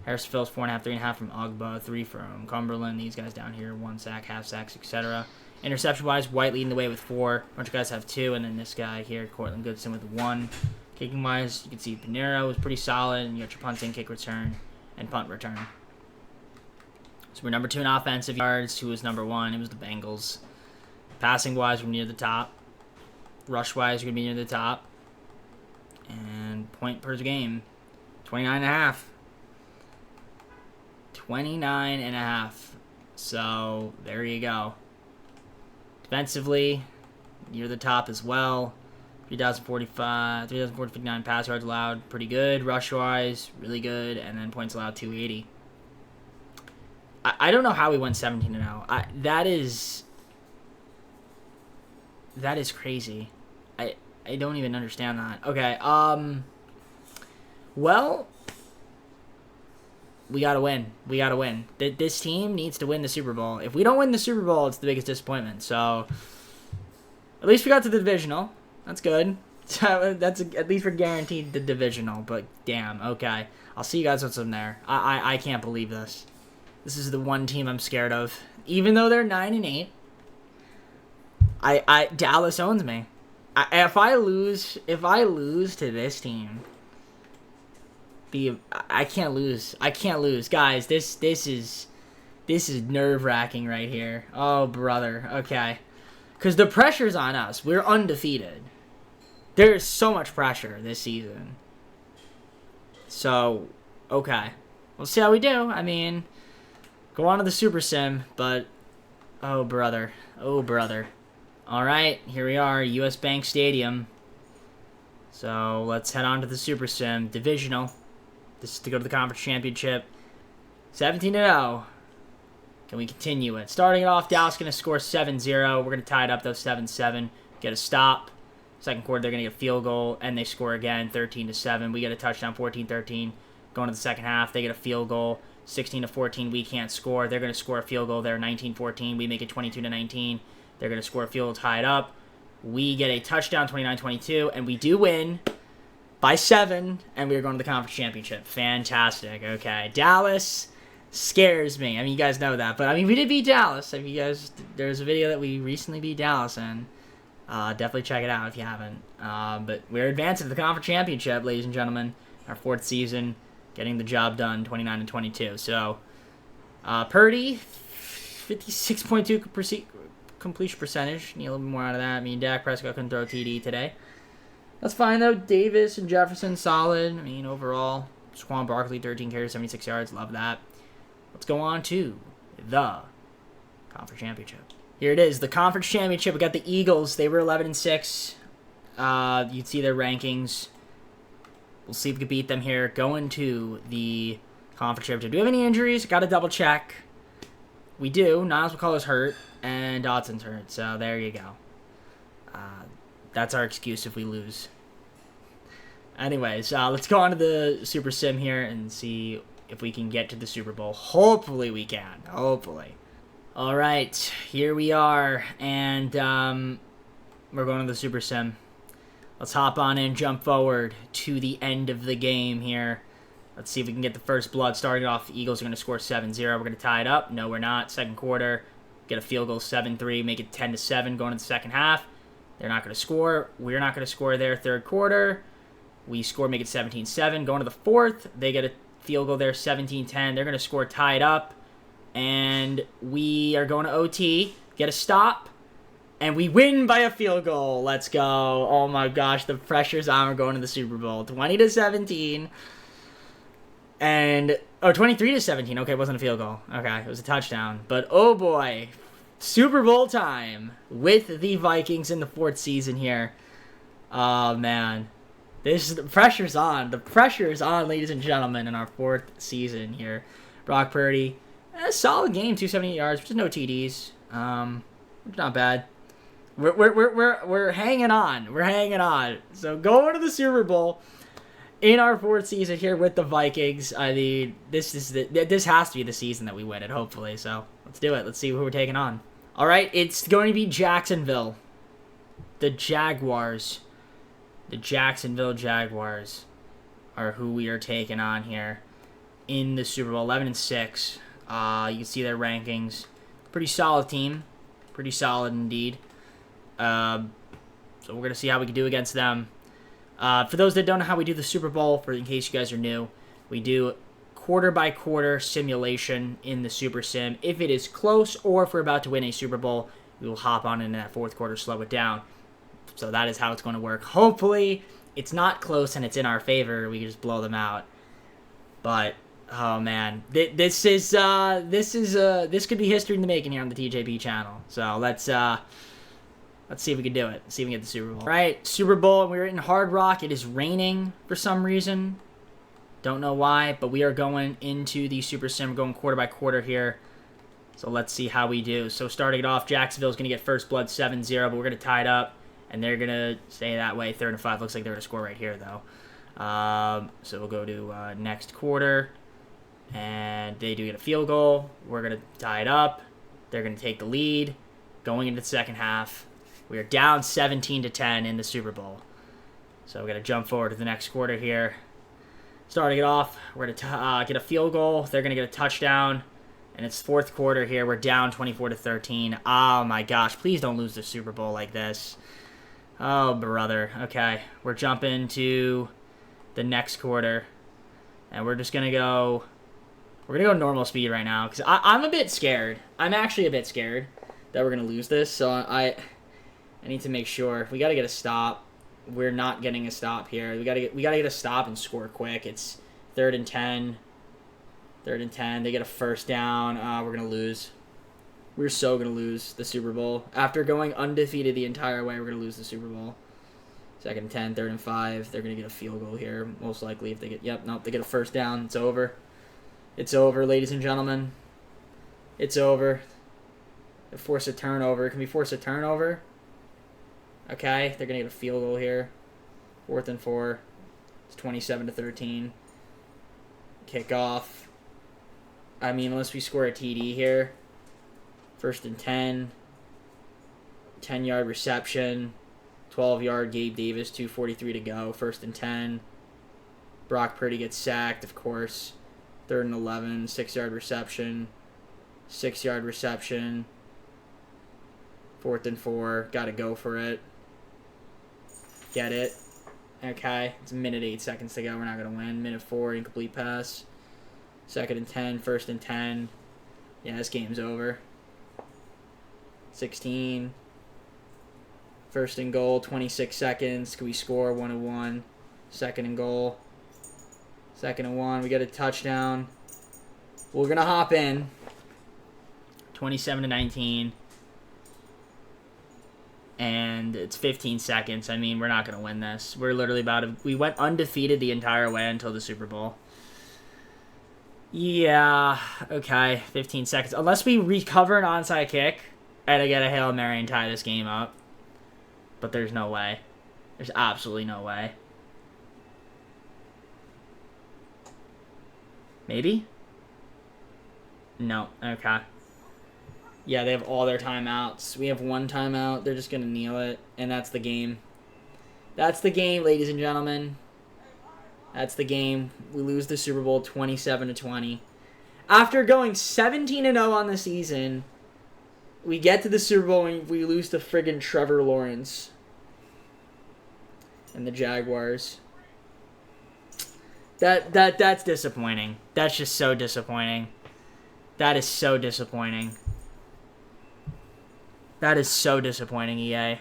Harris Phillips, 4.5, 3.5 from Ogba, 3 from Cumberland. These guys down here, 1 sack, half sacks, etc. Interception-wise, White leading the way with 4. A bunch of guys have 2, and then this guy here, Cortland Goodson, with 1. Kicking-wise, you can see Pinero was pretty solid, and you got your punting, kick return, and punt return. So we're number 2 in offensive yards. Who was number 1? It was the Bengals. Passing-wise, we're near the top. Rush-wise, we're going to be near the top. And point per game, 29.5. 29.5. So, there you go. Defensively, near the top as well. 3,059 pass yards allowed. Pretty good. Rush-wise, really good. And then points allowed, 280. I don't know how we went 17-0. That is crazy. I don't even understand that. Okay, well, we gotta win. We gotta win. This team needs to win the Super Bowl. If we don't win the Super Bowl, it's the biggest disappointment. So, at least we got to the divisional. That's good. So at least we're guaranteed the divisional. But damn, okay. I'll see you guys what's in there. I can't believe this. This is the one team I'm scared of. Even though they're 9-8, Dallas owns me. If I lose to this team, I can't lose. I can't lose, guys. This is nerve-wracking right here. Oh, brother. Okay, because the pressure's on us. We're undefeated. There's so much pressure this season. So, okay, we'll see how we do. I mean, go on to the Super Sim, but oh, brother. Oh, brother. All right, here we are, U.S. Bank Stadium. So let's head on to the Super Sim Divisional. This is to go to the Conference Championship. 17-0. Can we continue it? Starting it off, Dallas going to score 7-0. We're going to tie it up, though, 7-7. Get a stop. Second quarter, they're going to get a field goal, and they score again, 13-7. We get a touchdown, 14-13. Going to the second half, they get a field goal, 16-14. We can't score. They're going to score a field goal there, 19-14. We make it 22-19. They're going to score a field goal, tie it up. We get a touchdown, 29-22, and we do win by 7, and we are going to the Conference Championship. Fantastic. Okay, Dallas scares me. I mean, you guys know that. But, I mean, we did beat Dallas. If you guys, there's a video that we recently beat Dallas in. Definitely check it out if you haven't. But we're advancing to the Conference Championship, ladies and gentlemen. Our 4th season, getting the job done, 29-22. So, Purdy, 56.2% completion percentage. Need a little bit more out of that. I mean, Dak Prescott couldn't throw a TD today. That's fine, though. Davis and Jefferson, solid. I mean, overall, Saquon Barkley, 13 carries, 76 yards. Love that. Let's go on to the Conference Championship. Here it is, the Conference Championship. We got the Eagles. They were 11-6. You'd see their rankings. We'll see if we can beat them here. Going to the Conference Championship. Do we have any injuries? Got to double check. We do. Niles McCullough's hurt, and Dodson's hurt. So there you go. That's our excuse if we lose. Anyways, let's go on to the Super Sim here and see if we can get to the Super Bowl. Hopefully we can. Hopefully. All right, here we are, and we're going to the Super Sim. Let's hop on in, jump forward to the end of the game here. Let's see if we can get the first blood. Starting off, the Eagles are going to score 7-0. We're going to tie it up. No, we're not. Second quarter, get a field goal, 7-3, make it 10-7 going into the second half. They're not going to score. We're not going to score there. Third quarter, we score, make it 17-7. Going to the fourth, they get a field goal there, 17-10. They're going to score, tie it up. And we are going to OT, get a stop, and we win by a field goal. Let's go. Oh my gosh, the pressure's on. We're going to the Super Bowl. 20-17. And, 23-17. Okay, it wasn't a field goal. Okay, it was a touchdown. But, oh boy, Super Bowl time with the Vikings in the 4th season here. Oh, man. The pressure's on. The pressure is on, ladies and gentlemen, in our 4th season here. Brock Purdy. A solid game, 278 yards, just no TDs. Not bad. We're hanging on. We're hanging on. So going to the Super Bowl in our 4th season here with the Vikings. I mean, this has to be the season that we win it, hopefully. So let's do it. Let's see who we're taking on. All right, it's going to be Jacksonville, the Jaguars. The Jacksonville Jaguars are who we are taking on here in the Super Bowl. 11-6. You can see their rankings. Pretty solid team. Pretty solid indeed. So we're going to see how we can do against them. For those that don't know how we do the Super Bowl, in case you guys are new, we do quarter-by-quarter simulation in the Super Sim. If it is close or if we're about to win a Super Bowl, we will hop on in that 4th quarter, slow it down. So that is how it's going to work. Hopefully, it's not close and it's in our favor. We can just blow them out. But oh man, this could be history in the making here on the TJP channel. So let's see if we can do it. See if we can get the Super Bowl. All right, Super Bowl, and we're in Hard Rock. It is raining for some reason. Don't know why, but we are going into the Super Sim. We're going quarter by quarter here. So let's see how we do. So starting it off, Jacksonville's going to get first blood 7-0, but we're going to tie it up. And they're going to stay that way. 3rd and 5. Looks like they're going to score right here, though. So we'll go to next quarter. And they do get a field goal. We're going to tie it up. They're going to take the lead. Going into the second half, we are down 17-10 in the Super Bowl. So we're going to jump forward to the next quarter here. Starting it off, we're going to get a field goal. They're going to get a touchdown. And it's 4th quarter here. We're down 24-13. Oh, my gosh. Please don't lose the Super Bowl like this. Oh, brother. Okay. We're jumping to the next quarter. And we're just going to go... We're going to go normal speed right now. Because I'm a bit scared. I'm actually a bit scared that we're going to lose this. So I need to make sure. We got to get a stop. We're not getting a stop here. We got to get a stop and score quick. It's 3rd and 10. 3rd and 10. They get a first down. We're going to lose. We're so going to lose the Super Bowl. After going undefeated the entire way, we're going to lose the Super Bowl. 2nd and 10, 3rd and 5. They're going to get a field goal here, most likely. If they get, they get a first down. It's over. It's over, ladies and gentlemen. It's over. They force a turnover. Can we force a turnover? Okay, they're going to get a field goal here. 4th and 4. It's 27-13. Kickoff. I mean, unless we score a TD here. 1st and 10. 10-yard reception. 12-yard Gabe Davis, 2:43 to go. 1st and 10. Brock Purdy gets sacked, of course. 3rd and 11. 6-yard reception. 6-yard reception. 4th and 4. Got to go for it. Get it. Okay. It's a minute 8 seconds to go. We're not going to win. Minute 4. Incomplete pass. 2nd and 10. 1st and 10. Yeah, this game's over. 16. 1st and goal. 26 seconds. Can we score? 1-1. 2nd and goal. 2nd and 1. We got a touchdown. We're going to hop in. 27-19. And it's 15 seconds. I mean, we're not going to win this. We're literally we went undefeated the entire way until the Super Bowl. Yeah, okay, 15 seconds. Unless we recover an onside kick and I get a Hail Mary and tie this game up. But there's no way. There's absolutely no way. Maybe? No, okay. Yeah, they have all their timeouts. We have one timeout. They're just going to kneel it, and that's the game. That's the game, ladies and gentlemen. That's the game. We lose the Super Bowl 27-20. After going 17-0 on the season, we get to the Super Bowl and we lose to friggin' Trevor Lawrence and the Jaguars. That's disappointing. That's just so disappointing. That is so disappointing. That is so disappointing, EA.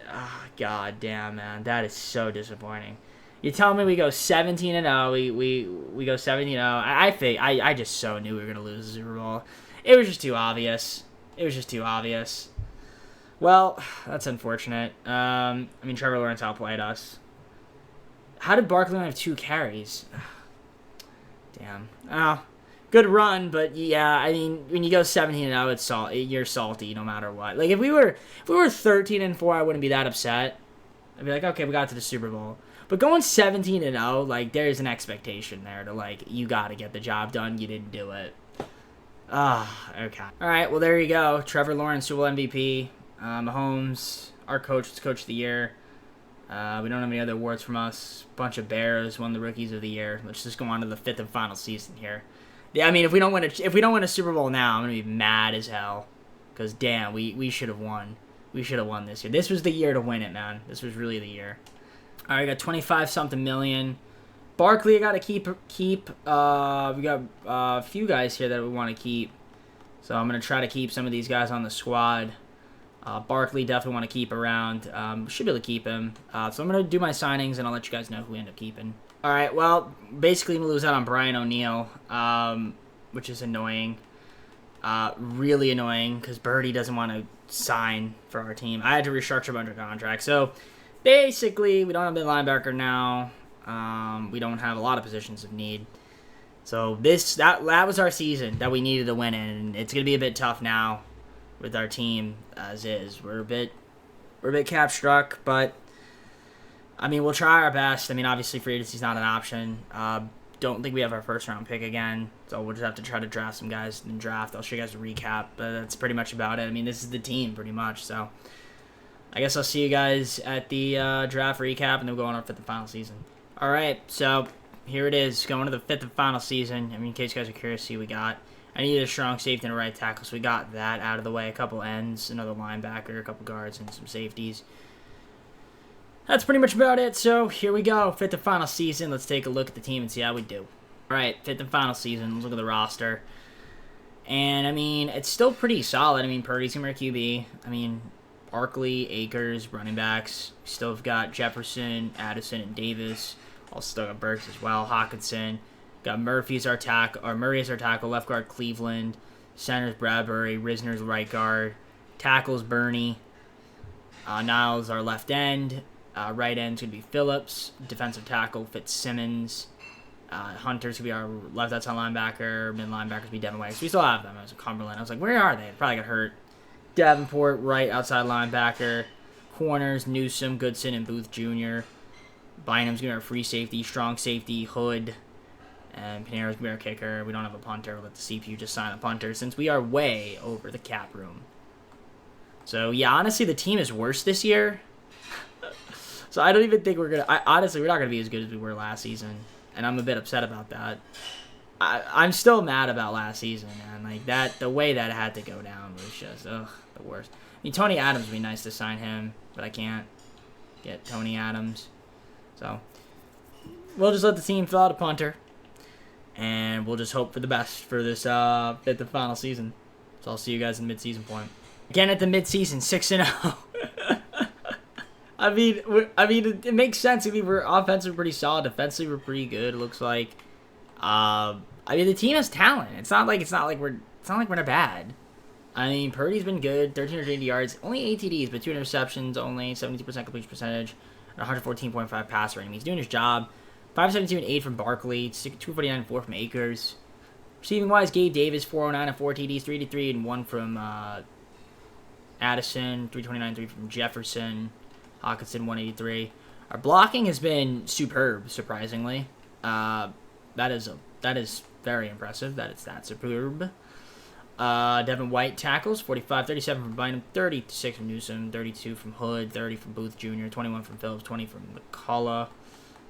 Oh, God damn, man. That is so disappointing. You tell me we go 17-0. We go 17-0. I just so knew we were going to lose the Super Bowl. It was just too obvious. It was just too obvious. Well, that's unfortunate. I mean, Trevor Lawrence outplayed us. How did Barkley only have 2 carries? Damn. Oh, good run, but yeah, I mean, when you go 17-0, you're salty no matter what. Like if we were 13-4, I wouldn't be that upset. I'd be like, okay, we got to the Super Bowl. But going 17-0, like there's an expectation there to like you got to get the job done. You didn't do it. Okay. All right, well there you go. Trevor Lawrence, Super Bowl MVP. Mahomes, our coach, was Coach of the Year. We don't have any other awards from us. Bunch of Bears won the Rookies of the Year. Let's just go on to the 5th and final season here. Yeah, I mean, if we don't win a Super Bowl now, I'm gonna be mad as hell. Cause damn, we should have won. We should have won this year. This was the year to win it, man. This was really the year. All right, we got 25-something million. Barkley, I gotta keep. We got a few guys here that we want to keep. So I'm gonna try to keep some of these guys on the squad. Barkley definitely want to keep around. Should be able to keep him. So I'm going to do my signings, and I'll let you guys know who we end up keeping. All right, well, basically I'm going to lose out on Brian O'Neill, which is annoying. Really annoying, because Birdie doesn't want to sign for our team. I had to restructure a bunch of contracts. So basically, we don't have the linebacker now. We don't have a lot of positions of need. So that was our season that we needed to win in, and it's going to be a bit tough now with our team as is. We're a bit cap struck, but I mean we'll try our best. I mean obviously free agency's not an option. Don't think we have our 1st round pick again, so we'll just have to try to draft some guys in the draft. I'll show you guys a recap, but that's pretty much about it. I mean this is the team pretty much. So I guess I'll see you guys at the draft recap, and then we'll go on our 5th and final season. All right, so here it is, going to the 5th and final season. I mean in case you guys are curious, see what we got. I needed a strong safety and a right tackle, so we got that out of the way. A couple ends, another linebacker, a couple guards, and some safeties. That's pretty much about it. So here we go, 5th and final season. Let's take a look at the team and see how we do. All right, 5th and final season. Let's look at the roster. And, I mean, it's still pretty solid. I mean, Purdy's going to be our QB. I mean, Barkley, Akers, running backs. We still have got Jefferson, Addison, and Davis. Also still got Burks as well, Hawkinson. Got Murray as our tackle, left guard Cleveland, center's Bradbury, Risner's right guard, Tackles, Bernie. Niles, our left end. Right end's going to be Phillips. Defensive tackle, Fitzsimmons. Hunter's going to be our left outside linebacker. Mid linebackers will be Devin White. So we still have them. I was at Cumberland. I was like, where are they? They probably got hurt. Davenport, right outside linebacker. Corners, Newsom, Goodson, and Booth Jr. Bynum's going to be our free safety. Strong safety, Hood. And Pinero's going to be our kicker. We don't have a punter. We'll let the CPU just sign a punter since we are way over the cap room. So, yeah, honestly, the team is worse this year. So I don't even think we're going to... Honestly, we're not going to be as good as we were last season. And I'm a bit upset about that. I'm still mad about last season, man. Like, the way that had to go down was just, the worst. I mean, Tony Adams would be nice to sign him, but I can't get Tony Adams. So, we'll just let the team fill out a punter. And we'll just hope for the best for this, at the final season. So I'll see you guys in the mid-season point. Again, at the mid-season, 6-0. I mean, it makes sense. I mean, we're offensively pretty solid. Defensively, we're pretty good. It looks like. I mean, the team has talent. It's not like we're not bad. I mean, Purdy's been good. 1,380 yards, only 8 TDs, but 2 interceptions, only 72% completion percentage, and 114.5 passer rating. He's doing his job. 572 and 8 from Barkley, 249 and 4 from Akers. Receiving wise, Gabe Davis 409 and 4 TDs, 383 and 1 from Addison, 329 and 3 from Jefferson. Hawkinson 183. Our blocking has been superb, surprisingly. That is very impressive. That superb. Devin White tackles 45, 37 from Bynum, 36 from Newsom, 32 from Hood, 30 from Booth Jr., 21 from Phillips, 20 from McCullough.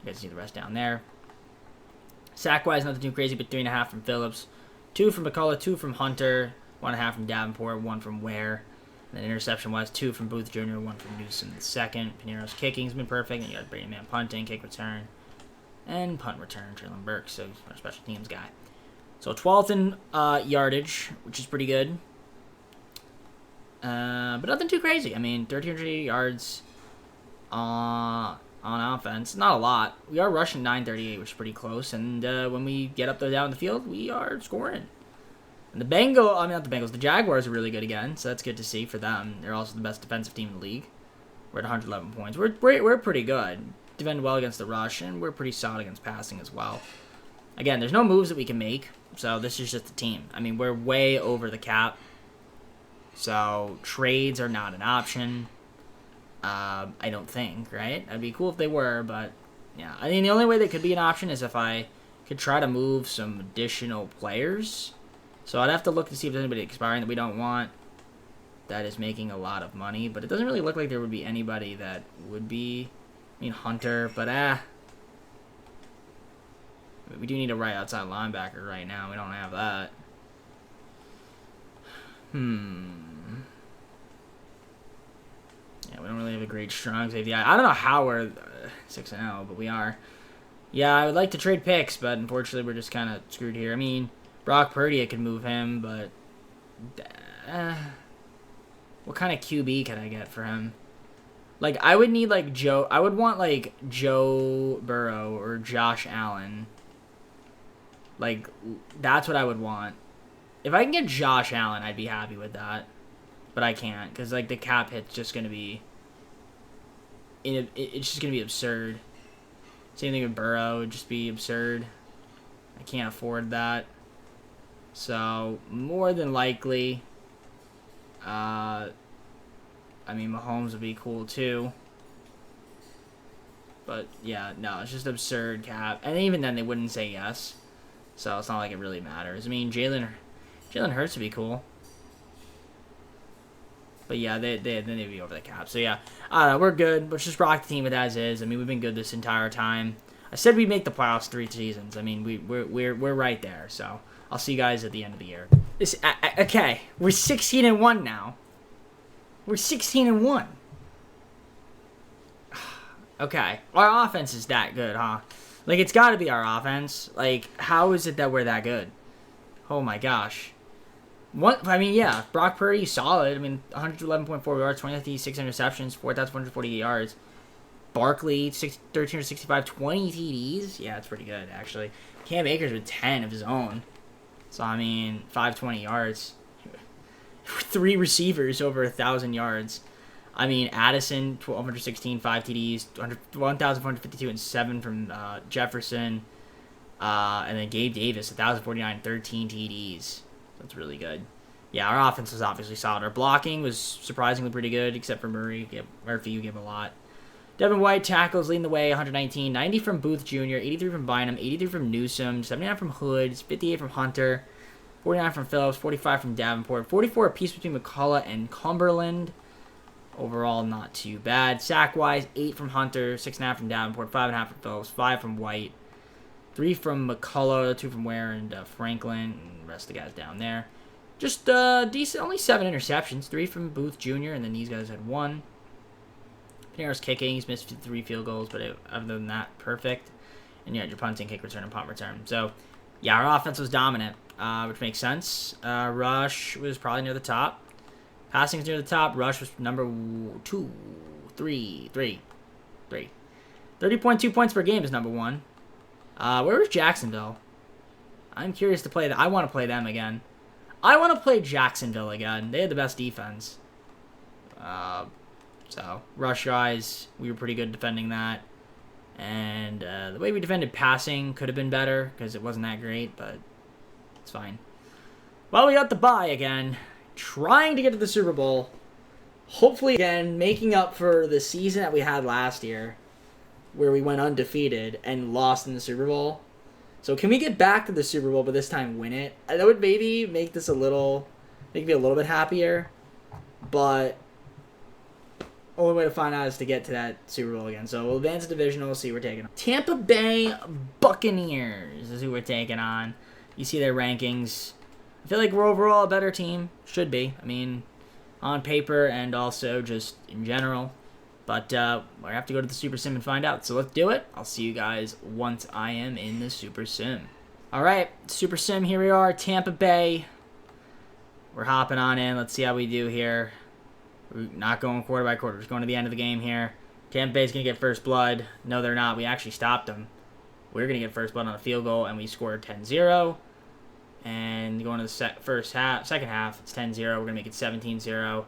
You guys see the rest down there. Sack wise, nothing too crazy, but 3.5 from Phillips, 2 from McCullough, 2 from Hunter, 1.5 from Davenport, 1 from Ware. And then interception-wise, 2 from Booth Jr., 1 from Newsom the second. Pinero's kicking's been perfect. And you got Brady Man punting, kick return, and punt return, Traylon Burks, so he's our special teams guy. So 12th in yardage, which is pretty good. But nothing too crazy. I mean, 1,380 yards on offense. Not a lot. We are rushing 938, which is pretty close. And when we get up there down the field, we are scoring. And the Jaguars are really good again, so that's good to see for them. They're also the best defensive team in the league. We're at 111 points. We're pretty good. Defend well against the rush, and we're pretty solid against passing as well. Again, there's no moves that we can make, so this is just the team. I mean, we're way over the cap, so trades are not an option. I don't think, right? That'd be cool if they were, but yeah. I mean, the only way they could be an option is if I could try to move some additional players. So I'd have to look to see if there's anybody expiring that we don't want that is making a lot of money. But it doesn't really look like there would be anybody that would be. I mean, Hunter, but we do need a right outside linebacker right now. We don't have that. Yeah, we don't really have a great strong safety. I don't know how we're 6-0, but we are. Yeah, I would like to trade picks, but unfortunately we're just kind of screwed here. I mean, Brock Purdy, I could move him, but what kind of QB can I get for him? Like, I would need, like, I would want, like, Joe Burrow or Josh Allen. Like, that's what I would want. If I can get Josh Allen, I'd be happy with that. But I can't, because, like, the cap hit's just going to be... It's just going to be absurd. Same thing with Burrow. It would just be absurd. I can't afford that. So, more than likely... I mean, Mahomes would be cool, too. But, yeah, no, it's just absurd cap. And even then, they wouldn't say yes. So, it's not like it really matters. I mean, Jalen Hurts would be cool. But, yeah, they'd be over the cap. So, yeah, I don't know. We're good. Let's just rock the team with as is. I mean, we've been good this entire time. I said we'd make the playoffs 3 seasons. I mean, we're right there. So, I'll see you guys at the end of the year. Okay, we're 16-1 now. We're 16-1. Okay, our offense is that good, huh? Like, it's got to be our offense. Like, how is it that we're that good? Oh my gosh. What? I mean, yeah, Brock Purdy solid. I mean, 111.4 yards, 26 interceptions, 4,448 yards. Barkley, 1,365, 20 TDs. Yeah, that's pretty good, actually. Cam Akers with 10 of his own. So, I mean, 520 yards. 3 receivers over 1,000 yards. I mean, Addison, 1,216, 5 TDs, 1,452, and 7 from Jefferson. And then Gabe Davis, 1,049, 13 TDs. That's really good. Yeah, our offense was obviously solid. Our blocking was surprisingly pretty good, except for Murphy, you gave him a lot. Devin White tackles leading the way, 119, 90 from Booth Jr., 83 from Bynum, 83 from Newsom, 79 from Hood, 58 from Hunter, 49 from Phillips, 45 from Davenport, 44 apiece between McCullough and Cumberland. Overall, not too bad. Sack-wise, 8 from Hunter, 6.5 from Davenport, 5.5 from Phillips, 5 from White, 3 from McCullough, 2 from Ware and Franklin, and the rest of the guys down there. Just decent, only 7 interceptions, 3 from Booth Jr., and then these guys had 1. Pinero's kicking, he's missed 3 field goals, but other than that, perfect. And you had your punting, kick return, and punt return. So, yeah, our offense was dominant, which makes sense. Rush was probably near the top. Passing was near the top. Rush was number 2, 3. 30.2 points per game is number 1. Where was Jacksonville? I'm curious to play that. I want to play them again. I want to play Jacksonville again. They had the best defense. So, rush-wise, we were pretty good defending that. And the way we defended passing could have been better because it wasn't that great, but it's fine. Well, we got the bye again. Trying to get to the Super Bowl. Hopefully, again, making up for the season that we had last year where we went undefeated and lost in the Super Bowl. So can we get back to the Super Bowl, but this time win it? That would maybe make this make me a little bit happier. But only way to find out is to get to that Super Bowl again. So we'll advance the divisional. We'll see who we're taking on. Tampa Bay Buccaneers is who we're taking on. You see their rankings. I feel like we're overall a better team. Should be. I mean, on paper and also just in general. But we have to go to the Super Sim and find out. So let's do it. I'll see you guys once I am in the Super Sim. All right, Super Sim, here we are. Tampa Bay. We're hopping on in. Let's see how we do here. We're not going quarter by quarter. We're just going to the end of the game here. Tampa Bay's going to get first blood. No, they're not. We actually stopped them. We're going to get first blood on a field goal, and we scored 10-0. And going to the second half, it's 10-0. We're going to make it 17-0.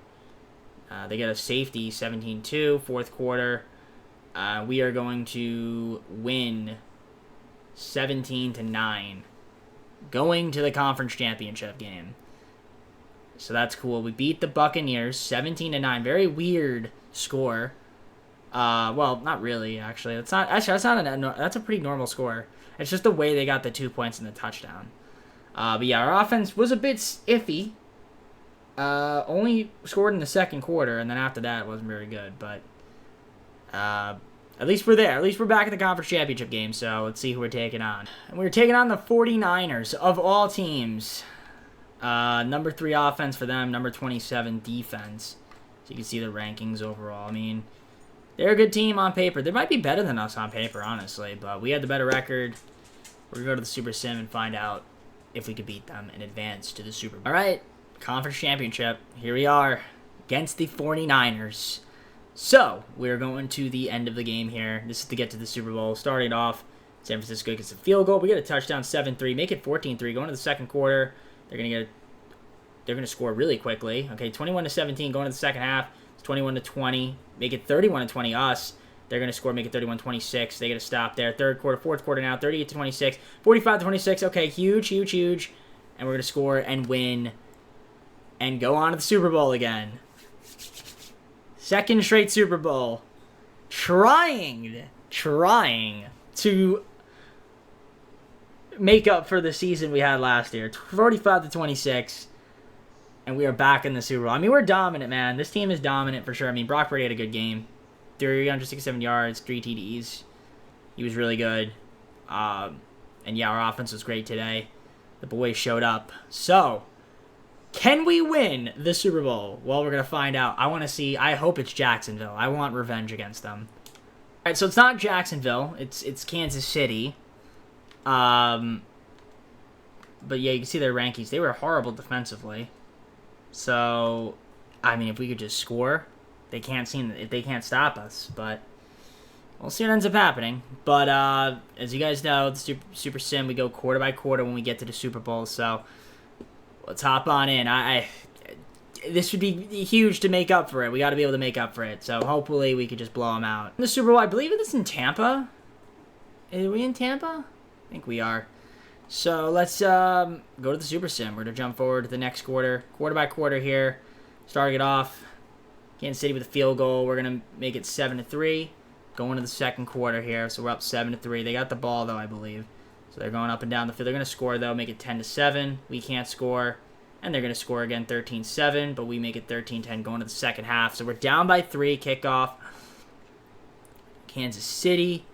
They get a safety, 17-2, fourth quarter. We are going to win 17-9, going to the conference championship game. So that's cool. We beat the Buccaneers 17-9. Very weird score. Well, not really. Actually, that's a pretty normal score. It's just the way they got the 2 points and the touchdown. But yeah, our offense was a bit iffy. Only scored in the second quarter, and then after that, it wasn't very good. But at least we're there. At least we're back in the conference championship game, so let's see who we're taking on. And we're taking on the 49ers, of all teams. Number 3 offense for them, number 27 defense. So you can see the rankings overall. I mean, they're a good team on paper. They might be better than us on paper, honestly, but we had the better record. We're going to go to the Super Sim and find out if we could beat them and advance to the Super Bowl. All right. Conference championship. Here we are against the 49ers. So, we're going to the end of the game here. This is to get to the Super Bowl. Starting off, San Francisco gets a field goal. We get a touchdown, 7-3. Make it 14-3. Going to the second quarter, they're going to score really quickly. Okay, 21-17. Going to the second half, it's 21-20. Make it 31-20 us. They're going to score, make it 31-26. They get a stop there. Third quarter, fourth quarter now, 38-26. 45-26. Okay, huge. And we're going to score and win and go on to the Super Bowl again. Second straight Super Bowl. Trying to make up for the season we had last year. 45-26. And we are back in the Super Bowl. I mean, we're dominant, man. This team is dominant for sure. I mean, Brock Purdy had a good game. 367 yards, 3 TDs. He was really good. And yeah, our offense was great today. The boys showed up. So, can we win the Super Bowl? Well, we're going to find out. I hope it's Jacksonville. I want revenge against them. All right, so it's not Jacksonville. It's Kansas City. But yeah, you can see their rankings. They were horrible defensively. So, I mean, if we could just score, they can't stop us. But we'll see what ends up happening. But as you guys know, the Super Sim, we go quarter by quarter when we get to the Super Bowl. So let's hop on in. this would be huge to make up for it. We got to be able to make up for it. So hopefully we could just blow them out. The Super Bowl, I believe it's in Tampa. Are we in Tampa? I think we are. So let's go to the Super Sim. We're going to jump forward to the next quarter. Quarter by quarter here. Starting it off. Kansas City with a field goal. We're going to make it 7-3. Going to the second quarter here. So we're up 7-3. They got the ball, though, I believe. So they're going up and down the field. They're going to score, though. Make it 10-7. We can't score. And they're going to score again 13-7. But we make it 13-10 going to the second half. So we're down by 3. Kickoff. Kansas City.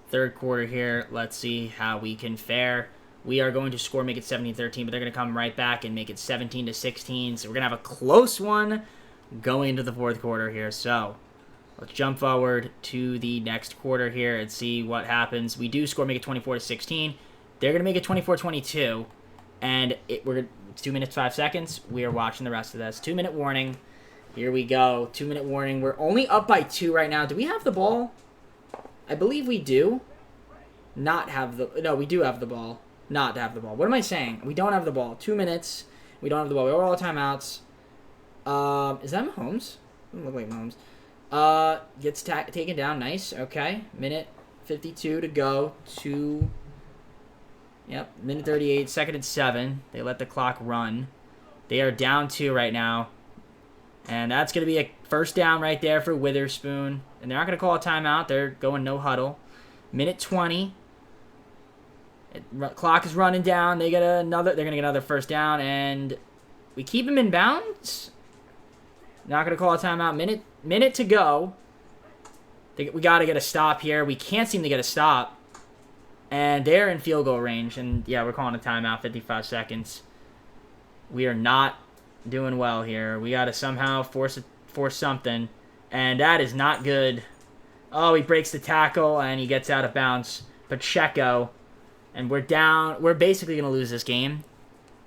Third quarter here. Let's see how we can fare. We are going to score, make it 17-13, but they're going to come right back and make it 17-16. So we're going to have a close one going into the fourth quarter here. So let's jump forward to the next quarter here and see what happens. We do score, make it 24-16. They're going to make it 24-22. And it's 2 minutes, 5 seconds. We are watching the rest of this. 2-minute warning. Here we go. 2-minute warning. We're only up by 2 right now. Do we have the ball? I believe we do. No, we do have the ball. Not to have the ball. What am I saying? We don't have the ball. 2 minutes. We don't have the ball. We are all timeouts. Is that Mahomes? Doesn't look like Mahomes. Gets taken down. Nice. Okay. Minute 52 to go. Minute 38. 2nd and 7. They let the clock run. They are down 2 right now. And that's going to be a first down right there for Witherspoon. And they're not going to call a timeout. They're going no huddle. Minute 20. Clock is running down. They're going to get another first down, and we keep him in bounds. Not going to call a timeout. Minute to go. We got to get a stop here. We can't seem to get a stop, and they're in field goal range. And yeah, we're calling a timeout. 55 seconds. We are not doing well here. We got to somehow force something, and that is not good. Oh, he breaks the tackle and he gets out of bounds. Pacheco. And we're down. We're basically going to lose this game.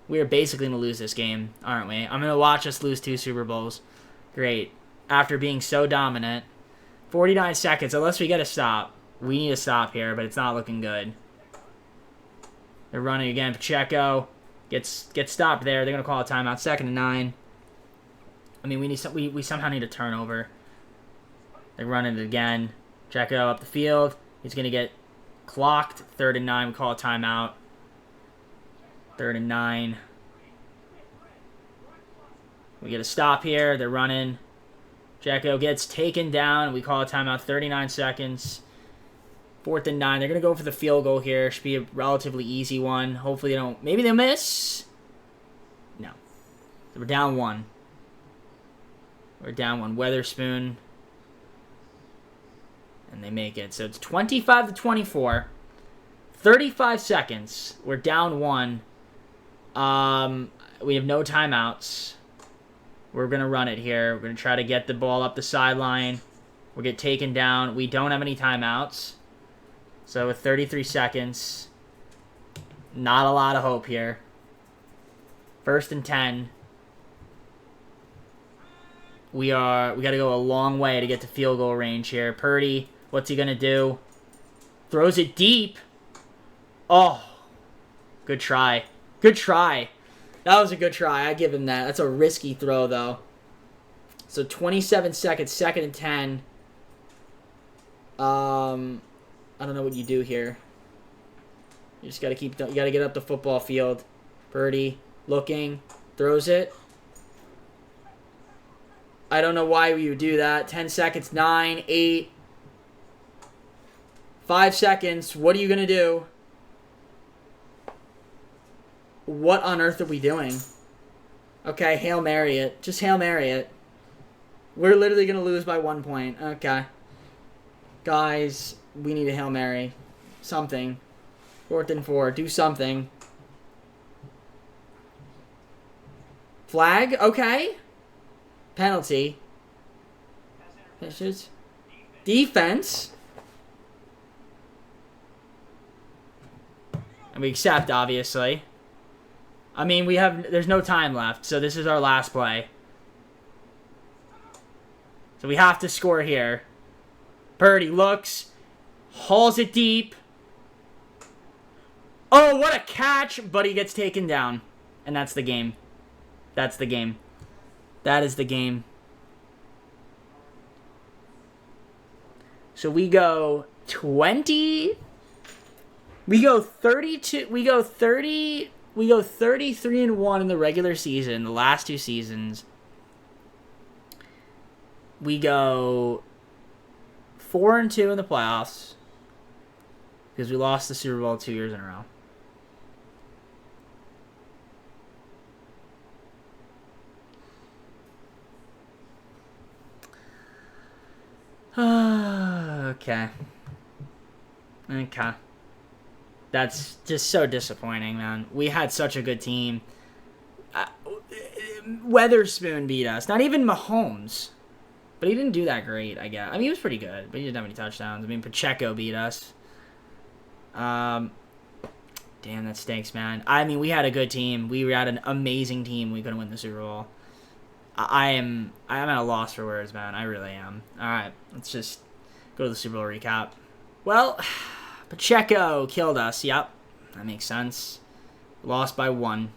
We are basically going to lose this game, aren't we? I'm going to watch us lose 2 Super Bowls. Great. After being so dominant. 49 seconds. Unless we get a stop. We need a stop here, but it's not looking good. They're running again. Pacheco gets stopped there. They're going to call a timeout. 2nd and 9. I mean, we somehow need a turnover. They're running it again. Pacheco up the field. He's going to get clocked. 3rd and 9. We call a timeout. 3rd and 9. We get a stop here. They're running. Pacheco gets taken down. We call a timeout. 39 seconds. 4th and 9. They're going to go for the field goal here. Should be a relatively easy one. Hopefully they don't. Maybe they'll miss. No. So we're down 1. We're down 1. Witherspoon. And they make it. So it's 25-24. 35 seconds. We're down 1. We have no timeouts. We're going to run it here. We're going to try to get the ball up the sideline. We'll get taken down. We don't have any timeouts. So with 33 seconds, not a lot of hope here. 1st and 10. We got to go a long way to get to field goal range here. Purdy, what's he going to do? Throws it deep. Oh, good try. Good try. That was a good try. I give him that. That's a risky throw, though. So 27 seconds, 2nd and 10. I don't know what you do here. You just got to you got to get up the football field. Purdy looking, throws it. I don't know why you would do that. 10 seconds, 9, 8, 5 seconds. What are you going to do? What on earth are we doing? Okay, Hail Mary it. Just Hail Mary it. We're literally going to lose by 1 point. Okay. Guys, we need a Hail Mary. Something. 4th and 4. Do something. Flag? Okay. Penalty. Defense. And we accept, obviously. I mean, there's no time left, so this is our last play. So we have to score here. Purdy looks, hauls it deep. Oh, what a catch, but he gets taken down. And that's the game. That's the game. That is the game. So we go 20. We go 32. We go 30. We go 33-1 in the regular season, the last 2 seasons. We go 4-2 in the playoffs because we lost the Super Bowl 2 years in a row. Okay. That's just so disappointing, man. We had such a good team. Weatherspoon beat us. Not even Mahomes. But he didn't do that great, I guess. I mean, he was pretty good, but he didn't have any touchdowns. I mean, Pacheco beat us. Damn, that stinks, man. I mean, we had a good team. We had an amazing team. We couldn't win the Super Bowl. I'm at a loss for words, man. I really am. All right, let's just go to the Super Bowl recap. Well, Pacheco killed us. Yep, that makes sense. Lost by 1.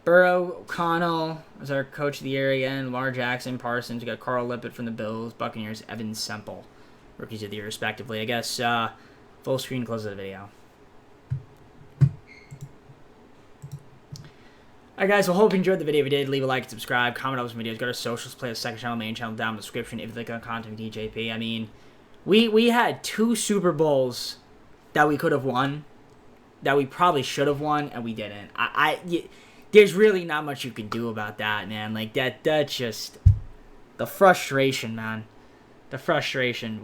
Burrow, O'Connell was our coach of the year again. Lamar Jackson, Parsons. We got Carl Lippett from the Bills. Buccaneers, Evan Semple. Rookies of the year, respectively. I guess full screen close of the video. Alright, guys. Well, hope you enjoyed the video. If you did, leave a like and subscribe. Comment on those videos. Go to socials, play the second channel, main channel down in the description. If you like on content with DJP. I mean, we had 2 Super Bowls that we could have won, that we probably should have won, and we didn't. There's really not much you can do about that, man. Like, that's just the frustration, man. The frustration.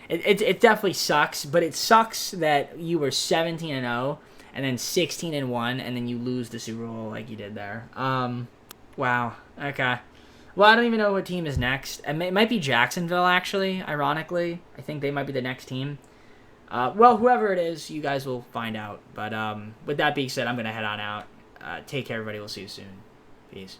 It definitely sucks, but it sucks that you were 17-0 and then 16-1, and then you lose the Super Bowl like you did there. Wow. Okay. Well, I don't even know what team is next. It might be Jacksonville, actually, ironically. I think they might be the next team. Well, whoever it is, you guys will find out. But with that being said, I'm going to head on out. Take care, everybody. We'll see you soon. Peace.